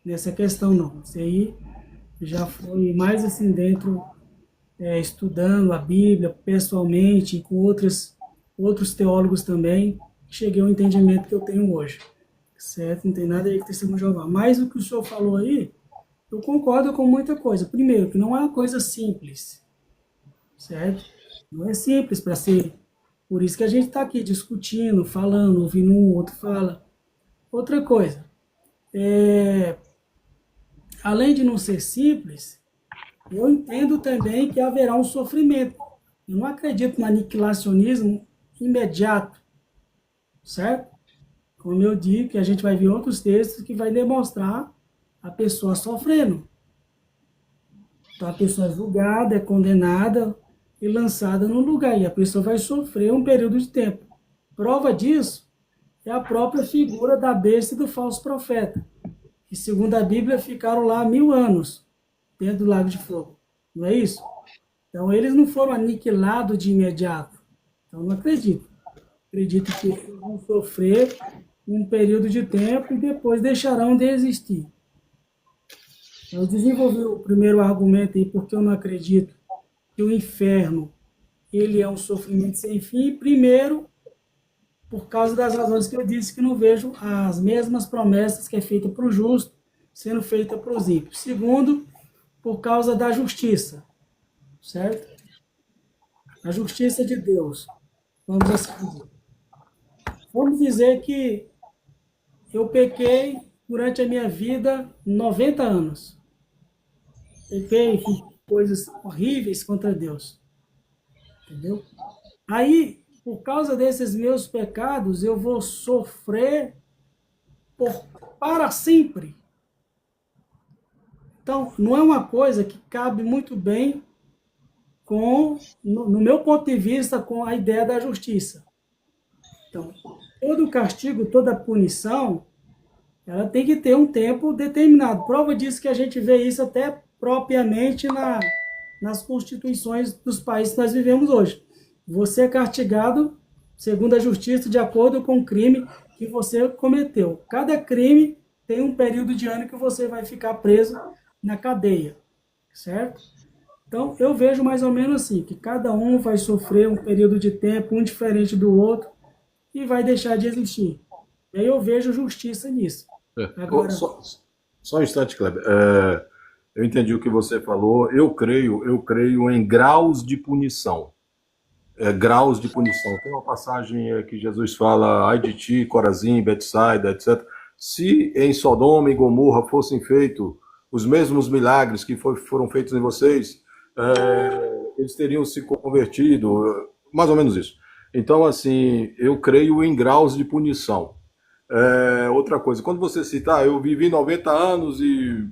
nessa questão, não. Isso aí já foi mais assim dentro, estudando a Bíblia pessoalmente, com outros teólogos também, cheguei ao entendimento que eu tenho hoje. Certo? Não tem nada aí com testemunho de Jeová. Mas o que o senhor falou aí, eu concordo com muita coisa. Primeiro, que não é uma coisa simples. Certo? Não é simples para ser. Por isso que a gente está aqui discutindo, falando, ouvindo um outro fala. Outra coisa, além de não ser simples, eu entendo também que haverá um sofrimento. Eu não acredito no aniquilacionismo imediato, certo? Como eu digo, que a gente vai ver outros textos que vai demonstrar a pessoa sofrendo. Então a pessoa é julgada, é condenada e lançada num lugar, e a pessoa vai sofrer um período de tempo. Prova disso é a própria figura da besta e do falso profeta, que segundo a Bíblia ficaram lá 1000 anos, dentro do lago de fogo. Não é isso? Então eles não foram aniquilados de imediato. Então não acredito. Acredito que eles vão sofrer um período de tempo e depois deixarão de existir. Eu desenvolvi o primeiro argumento aí porque eu não acredito que o inferno ele é um sofrimento sem fim. Primeiro, por causa das razões que eu disse, que não vejo as mesmas promessas que é feita para o justo sendo feita para os ímpios. Segundo, por causa da justiça, certo? A justiça de Deus. Vamos assim dizer. Vamos dizer que eu pequei durante a minha vida 90 anos. Pequei, fiz coisas horríveis contra Deus. Entendeu? Aí, por causa desses meus pecados, eu vou sofrer para sempre. Então, não é uma coisa que cabe muito bem no meu ponto de vista, com a ideia da justiça. Então, todo castigo, toda punição, ela tem que ter um tempo determinado. Prova disso que a gente vê isso até propriamente nas constituições dos países que nós vivemos hoje. Você é castigado segundo a justiça, de acordo com o crime que você cometeu. Cada crime tem um período de ano que você vai ficar preso na cadeia, certo? Então, eu vejo mais ou menos assim, que cada um vai sofrer um período de tempo, um diferente do outro, e vai deixar de existir. E aí eu vejo justiça nisso. Agora, só um instante, Kleber. Eu entendi o que você falou. Eu creio em graus de punição. Graus de punição. Tem uma passagem que Jesus fala: ai de ti, Corazim, Betsaida, etc. Se em Sodoma e Gomorra fossem feitos os mesmos milagres que foram feitos em vocês, eles teriam se convertido, mais ou menos isso. Então, assim, eu creio em graus de punição. Outra coisa, quando você cita, eu vivi 90 anos e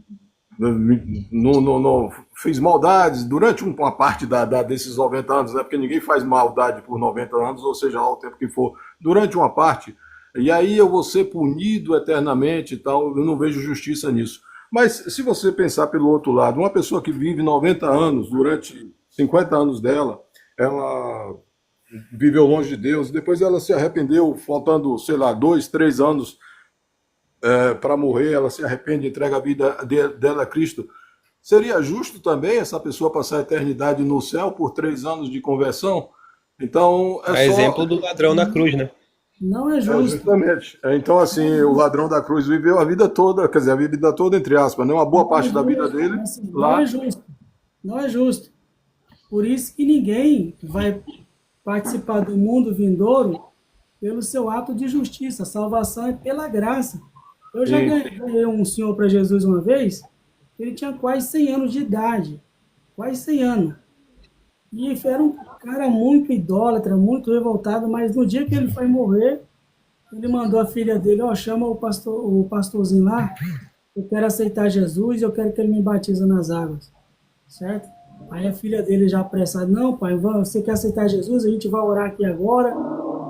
não fiz maldades durante uma parte desses 90 anos, né? Porque ninguém faz maldade por 90 anos, ou seja, lá o tempo que for, durante uma parte, e aí eu vou ser punido eternamente e tal, eu não vejo justiça nisso. Mas se você pensar pelo outro lado, uma pessoa que vive 90 anos, durante 50 anos dela, ela viveu longe de Deus, depois ela se arrependeu, faltando, sei lá, 2, 3 anos para morrer, ela se arrepende, entrega a vida dela a Cristo. Seria justo também essa pessoa passar a eternidade no céu por 3 anos de conversão? Então, exemplo do ladrão na cruz, né? não é justo. Justamente. Então, assim, o ladrão da cruz viveu a vida toda, quer dizer, a vida toda, entre aspas, né? Uma boa parte da vida dele Assim, lá. Não é justo. Não é justo. Por isso que ninguém vai participar do mundo vindouro pelo seu ato de justiça. A salvação é pela graça. Eu já ganhei um senhor para Jesus uma vez, ele tinha quase 100 anos de idade. Quase 100 anos. E era um cara muito idólatra, muito revoltado, mas no dia que ele foi morrer, ele mandou a filha dele: chama o pastorzinho lá, eu quero aceitar Jesus, eu quero que ele me batize nas águas. Certo? Aí a filha dele já apressada: não, pai, você quer aceitar Jesus? A gente vai orar aqui agora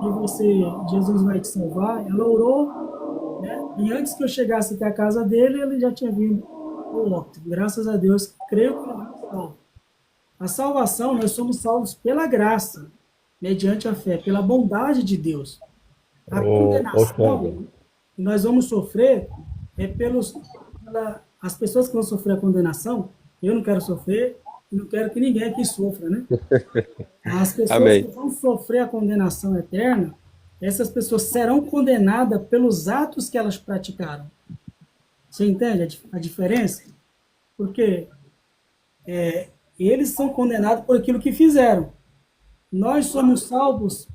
e Jesus vai te salvar. Ela orou, né? E antes que eu chegasse até a casa dele, ele já tinha vindo o óbito. Graças a Deus, creio que não é salvo. A salvação, nós somos salvos pela graça, mediante a fé, pela bondade de Deus. A condenação que nós vamos sofrer é as pessoas que vão sofrer a condenação. Eu não quero sofrer e não quero que ninguém aqui sofra, né? As pessoas que vão sofrer a condenação eterna essas pessoas serão condenadas pelos atos que elas praticaram. Você entende a diferença? Porque eles são condenados por aquilo que fizeram. Nós somos salvos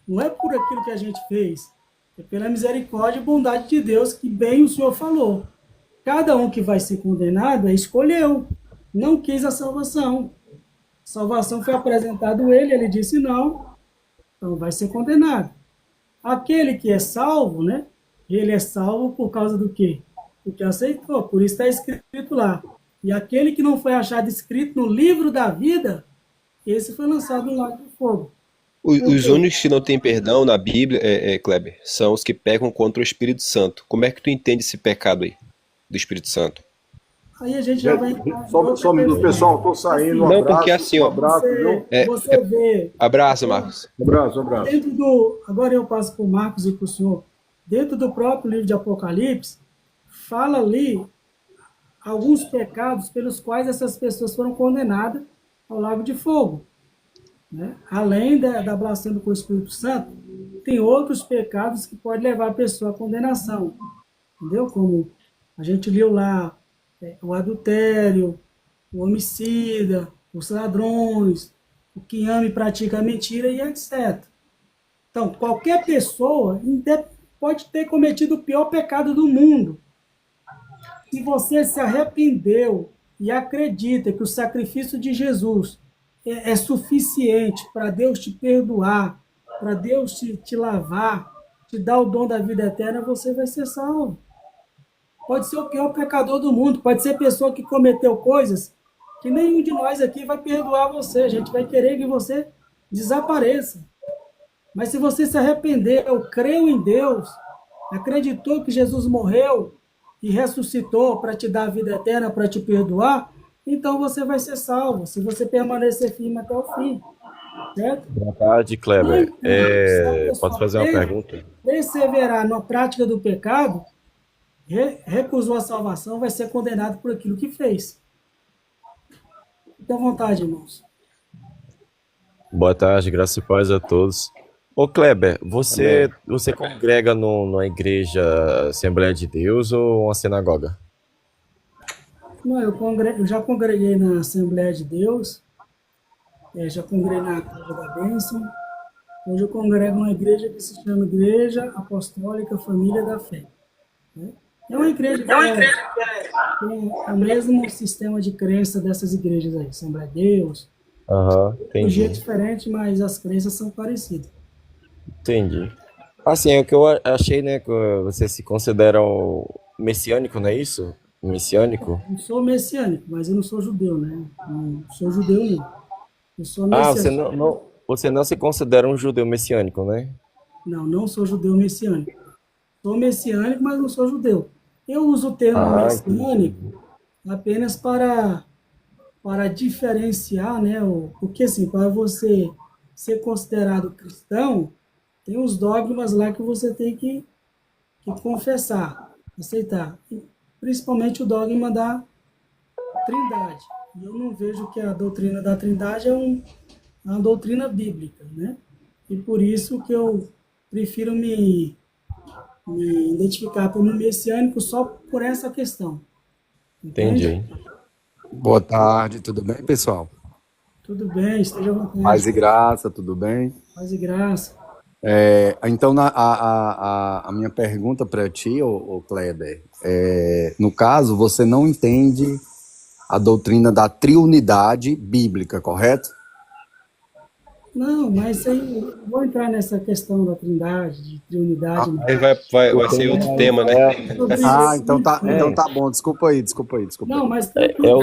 não é por aquilo que a gente fez, é pela misericórdia e bondade de Deus, que bem o Senhor falou. Cada um que vai ser condenado escolheu, não quis a salvação. A salvação foi apresentada a ele disse não, então vai ser condenado. Aquele que é salvo, né? Ele é salvo por causa do quê? Porque aceitou, por isso está escrito lá. E aquele que não foi achado escrito no livro da vida, esse foi lançado no lago de fogo. Os únicos que não têm perdão na Bíblia, Kleber, são os que pecam contra o Espírito Santo. Como é que tu entende esse pecado aí, do Espírito Santo? Aí a gente já vai... Só um minuto, pessoal, estou saindo. Não, porque assim, ó, abraço, viu? Você vê... Abraço, Marcos. Abraço. Agora eu passo para o Marcos e para o senhor. Dentro do próprio livro de Apocalipse, fala ali alguns pecados pelos quais essas pessoas foram condenadas ao lago de fogo. Né? Além da blasfêmia com o Espírito Santo, tem outros pecados que podem levar a pessoa à condenação. Entendeu? Como a gente leu lá, o adultério, o homicida, os ladrões, o que ama e pratica a mentira e etc. Então, qualquer pessoa pode ter cometido o pior pecado do mundo. Se você se arrependeu e acredita que o sacrifício de Jesus é suficiente para Deus te perdoar, para Deus te lavar, te dar o dom da vida eterna, você vai ser salvo. Pode ser o pior pecador do mundo, pode ser pessoa que cometeu coisas que nenhum de nós aqui vai perdoar você, a gente vai querer que você desapareça. Mas se você se arrependeu, creu em Deus, acreditou que Jesus morreu e ressuscitou para te dar a vida eterna, para te perdoar, então você vai ser salvo, se você permanecer firme até o fim. Certo? Boa tarde, Kleber. Posso fazer uma pergunta? Perseverar na prática do pecado, recusou a salvação, vai ser condenado por aquilo que fez. Fique à vontade, irmãos. Boa tarde, graças e paz a todos. Ô Kleber, você congrega numa igreja Assembleia de Deus ou uma sinagoga? Não, eu já congreguei na Assembleia de Deus, já congreguei na Casa da Bênção. Hoje eu congrego numa igreja que se chama Igreja Apostólica Família da Fé. Né? É uma igreja que tem o mesmo sistema de crença dessas igrejas aí, Assembleia de Deus. Entendi. Um jeito diferente, mas as crenças são parecidas. Entendi. Assim, o que eu achei, né, que você se considera messiânico, não é isso? Messiânico? Eu sou messiânico, mas eu não sou judeu, né? Não sou judeu, não. Eu sou messiânico. Você não se considera um judeu messiânico, né? Não sou judeu messiânico. Sou messiânico, mas não sou judeu. Eu uso o termo messiânico apenas para diferenciar, né? Porque, assim, para você ser considerado cristão, tem os dogmas lá que você tem que confessar, aceitar. Principalmente o dogma da Trindade. E eu não vejo que a doutrina da Trindade é uma doutrina bíblica, né? E por isso que eu prefiro me identificar como messiânico só por essa questão. Entende? Entendi. Boa tarde, tudo bem, pessoal? Tudo bem, esteja à vontade. Paz e graça, tudo bem? Paz e graça. Então, a minha pergunta para ti, ô Kleber, no caso, você não entende a doutrina da triunidade bíblica, correto? Não, mas eu vou entrar nessa questão da Trindade, de triunidade. Aí vai ser outro tema, né? Então tá bom, desculpa aí. Não, mas tranquilo,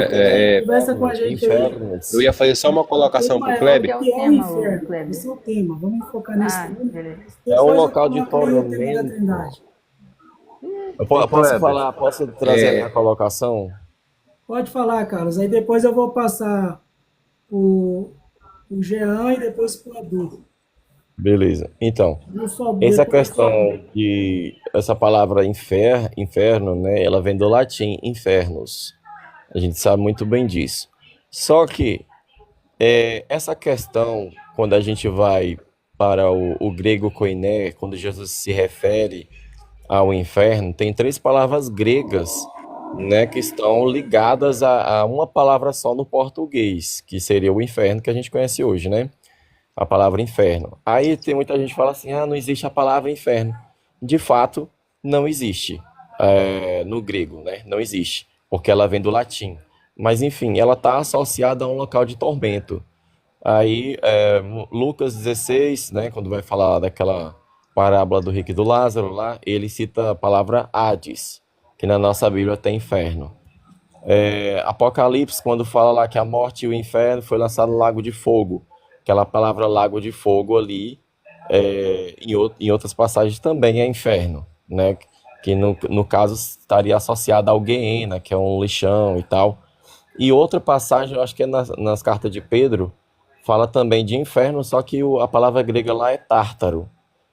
conversa com a gente aí. Eu ia fazer só uma colocação para o Kleber. O que é o inferno? Esse é o tema, vamos focar nesse tema. É um local de tormento. Eu posso trazer a minha colocação? Pode falar, Carlos. Aí depois eu vou passar o Jean e depois para o Edu. Beleza. Então, essa questão essa palavra inferno, né, ela vem do latim infernus. A gente sabe muito bem disso. Só que essa questão, quando a gente vai para o grego koiné, quando Jesus se refere ao inferno, tem três palavras gregas, né, que estão ligadas a uma palavra só no português, que seria o inferno que a gente conhece hoje, né? A palavra inferno. Aí tem muita gente que fala assim, não existe a palavra inferno. De fato, não existe no grego, né? Não existe, porque ela vem do latim. Mas enfim, ela está associada a um local de tormento. Aí, Lucas 16, né, quando vai falar daquela parábola do rico e do Lázaro lá, ele cita a palavra Hades, que na nossa Bíblia tem inferno. Apocalipse, quando fala lá que a morte e o inferno foi lançado no lago de fogo, aquela palavra lago de fogo ali, em outras passagens também é inferno, né? Que no caso estaria associada ao Guiena, que é um lixão e tal. E outra passagem, eu acho que é nas cartas de Pedro, fala também de inferno, só que a palavra grega lá é tártaro.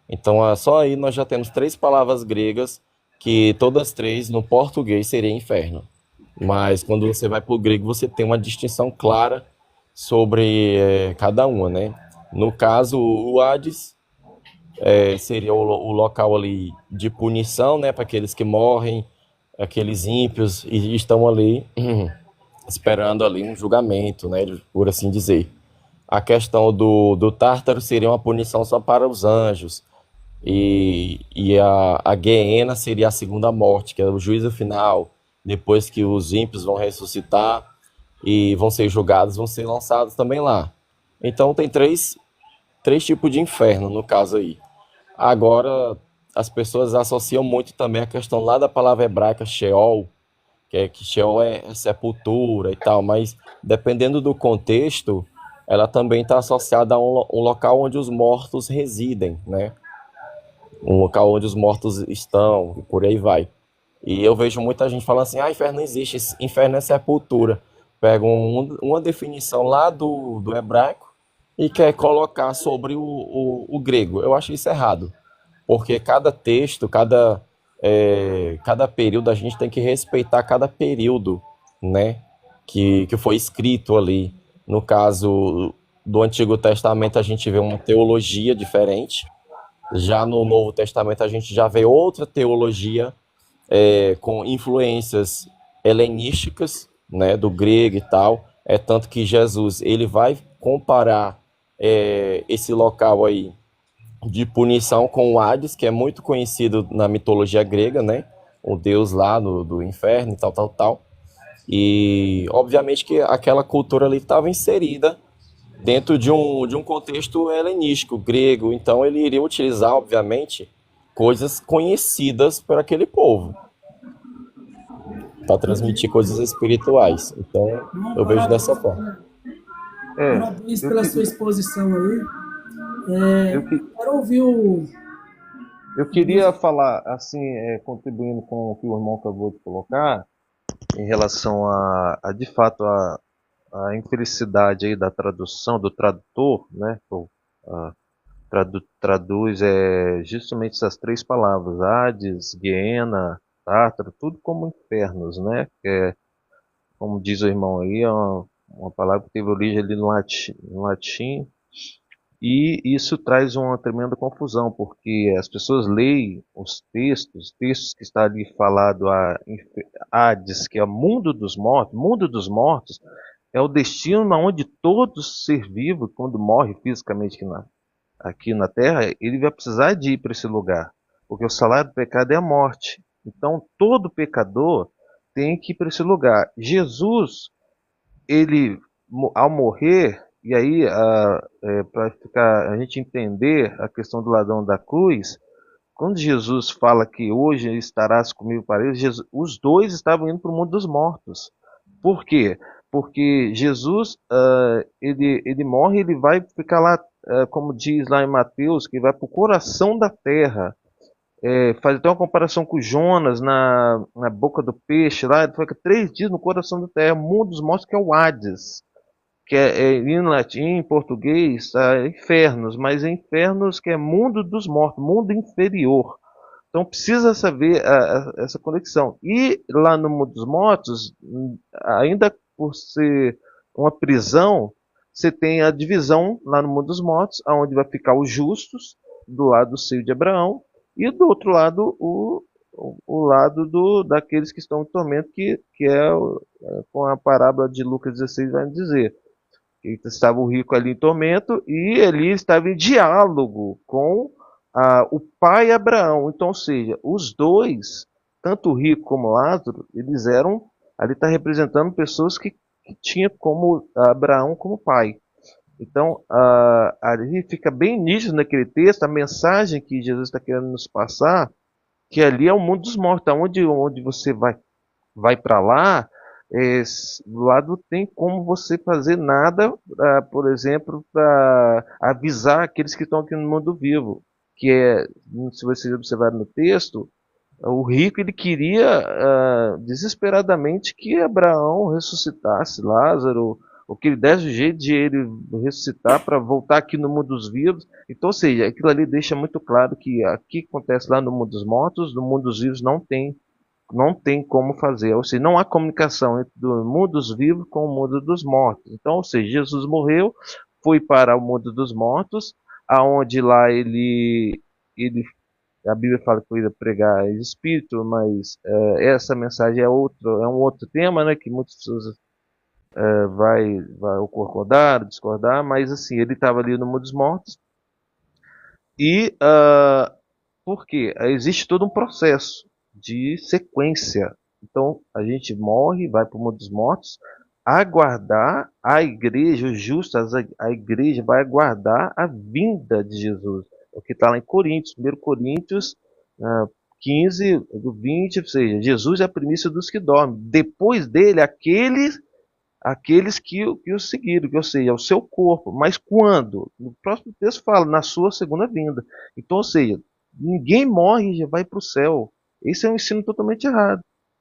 Então, só aí nós já temos três palavras gregas, que todas três no português seria inferno. Mas quando você vai para o grego, você tem uma distinção clara sobre cada uma, né? No caso, o Hades seria o local ali de punição, né? Para aqueles que morrem, aqueles ímpios, e estão ali esperando ali um julgamento, né? Por assim dizer. A questão do Tártaro seria uma punição só para os anjos. E a Guiena seria a segunda morte, que é o juízo final, depois que os ímpios vão ressuscitar e vão ser julgados, vão ser lançados também lá. Então tem três tipos de inferno no caso aí. Agora, as pessoas associam muito também a questão lá da palavra hebraica Sheol, que Sheol é sepultura e tal, mas dependendo do contexto, ela também está associada a um local onde os mortos residem, né? Um local onde os mortos estão, e por aí vai. E eu vejo muita gente falando assim, inferno não existe, inferno é sepultura. Pegam uma definição lá do hebraico e quer colocar sobre o grego. Eu acho isso errado, porque cada texto, cada período, a gente tem que respeitar cada período, né, que foi escrito ali. No caso do Antigo Testamento, a gente vê uma teologia diferente. Já no Novo Testamento, a gente já vê outra teologia com influências helenísticas, né, do grego e tal. É tanto que Jesus ele vai comparar esse local aí de punição com o Hades, que é muito conhecido na mitologia grega, né? O deus lá do inferno e tal. E, obviamente, que aquela cultura ali estava inserida dentro de um contexto helenístico, grego. Então, ele iria utilizar, obviamente, coisas conhecidas por aquele povo para transmitir coisas espirituais. Então, eu vejo dessa forma. Parabéns pela sua exposição aí. Quero ouvir o... Eu queria falar, assim, contribuindo com o que o irmão acabou de colocar, em relação de fato, a infelicidade aí da tradução, do tradutor, né? Traduz justamente essas três palavras, Hades, Guiena, Tártaro, tudo como infernos, né? Como diz o irmão aí, é uma palavra que teve origem ali no latim, e isso traz uma tremenda confusão, porque as pessoas leem os textos que está ali falado Hades, que é o mundo dos mortos é o destino onde todo ser vivo, quando morre fisicamente aqui na Terra, ele vai precisar de ir para esse lugar, porque o salário do pecado é a morte. Então todo pecador tem que ir para esse lugar. Jesus, ele ao morrer, e aí para a gente entender a questão do ladrão da cruz, quando Jesus fala que hoje estarás comigo para ele, os dois estavam indo para o mundo dos mortos. Por quê? Porque Jesus ele morre, ele vai ficar lá, como diz lá em Mateus, que vai para o coração da terra. Faz até uma comparação com Jonas na boca do peixe lá, ele fica 3 dias no coração da terra, mundo dos mortos, que é o Hades, que em latim, em português, infernos, mas é infernos que é mundo dos mortos, mundo inferior. Então precisa saber essa conexão. E lá no mundo dos mortos, ainda por ser uma prisão, você tem a divisão lá no mundo dos mortos, onde vai ficar os justos, do lado do seio de Abraão, e do outro lado o lado daqueles que estão em tormento, que com a parábola de Lucas 16 vai dizer. Que estava o rico ali em tormento, e ele estava em diálogo com o pai Abraão. Então, ou seja, os dois, tanto o rico como o Lázaro, eles eram, ali está representando pessoas que tinha como Abraão como pai. Então, ali fica bem nítido naquele texto a mensagem que Jesus está querendo nos passar, que ali é o mundo dos mortos, onde você vai para lá, do lado não tem como você fazer nada, por exemplo, para avisar aqueles que estão aqui no mundo vivo, que é, se você observar no texto, o rico ele queria desesperadamente que Abraão ressuscitasse Lázaro, ou que ele desse o jeito de ele ressuscitar para voltar aqui no mundo dos vivos. Então, ou seja, aquilo ali deixa muito claro que aqui acontece lá no mundo dos mortos, no mundo dos vivos não tem como fazer. Ou seja, não há comunicação entre o mundo dos vivos com o mundo dos mortos. Então, ou seja, Jesus morreu, foi para o mundo dos mortos, aonde lá ele a Bíblia fala que foi pregar espírito, mas essa mensagem é um outro tema, né, que muitas pessoas vai concordar, discordar, mas assim, ele estava ali no mundo dos mortos. E por quê? Existe todo um processo de sequência. Então, a gente morre, vai para o mundo dos mortos, aguardar a igreja, os justos, a igreja vai aguardar a vinda de Jesus. O que está lá em Coríntios, 1 Coríntios 15, 20, ou seja, Jesus é a primícia dos que dormem. Depois dele, aqueles que o seguiram, ou seja, o seu corpo. Mas quando? No próximo texto fala, na sua segunda vinda. Então, ou seja, ninguém morre e já vai para o céu. Esse é um ensino totalmente errado.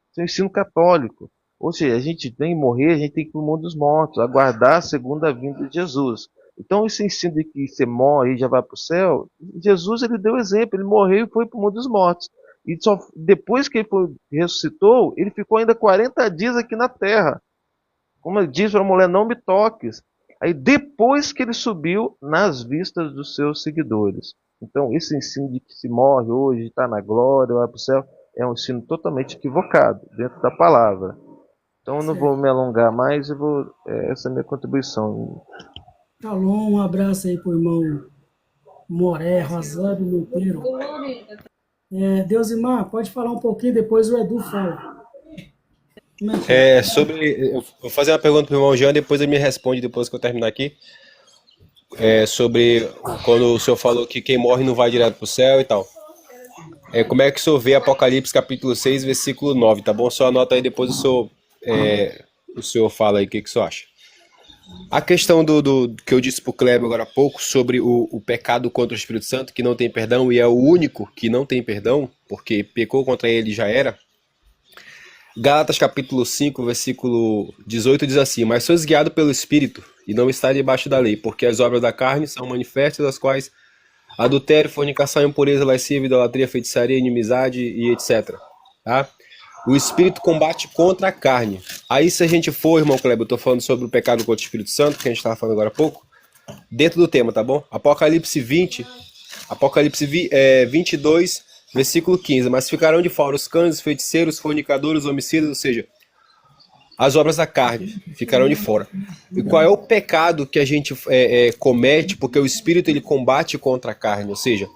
Esse é um ensino católico. Ou seja, a gente tem que morrer, a gente tem que ir para o mundo dos mortos, aguardar a segunda vinda de Jesus. Então, esse ensino de que você morre e já vai para o céu, Jesus ele deu exemplo, ele morreu e foi para o mundo dos mortos. E só depois que ele ressuscitou, ele ficou ainda 40 dias aqui na terra. Como ele diz para a mulher, não me toques. Aí depois que ele subiu nas vistas dos seus seguidores. Então esse ensino de que se morre hoje, está na glória, vai para o céu, é um ensino totalmente equivocado dentro da palavra. Então eu não vou me alongar mais, essa é a minha contribuição. Shalom, um abraço aí para o irmão Moré, Rosário Monteiro. Deusimar, pode falar um pouquinho, depois o Edu fala. Eu vou fazer uma pergunta para o irmão Jean, depois ele me responde, depois que eu terminar aqui. Sobre quando o senhor falou que quem morre não vai direto para o céu e tal. Como é que o senhor vê Apocalipse capítulo 6, versículo 9, tá bom? Só anota aí, depois o senhor fala aí o que o senhor acha. A questão do que eu disse para o Kleber agora há pouco, sobre o pecado contra o Espírito Santo, que não tem perdão, e é o único que não tem perdão, porque pecou contra ele e já era. Gálatas capítulo 5, versículo 18 diz assim: mas sois guiado pelo Espírito, e não está debaixo da lei, porque as obras da carne são manifestas, as quais adultério, fornicação, impureza, lascívia, idolatria, feitiçaria, inimizade e etc. Tá? O Espírito combate contra a carne. Aí se a gente for, irmão Kleber, eu estou falando sobre o pecado contra o Espírito Santo, que a gente estava falando agora há pouco, dentro do tema, tá bom? Apocalipse 22, versículo 15, mas ficarão de fora os cães, os feiticeiros, fornicadores, homicidas, ou seja, as obras da carne ficarão de fora. E qual é o pecado que a gente comete? Porque o Espírito ele combate contra a carne, ou seja,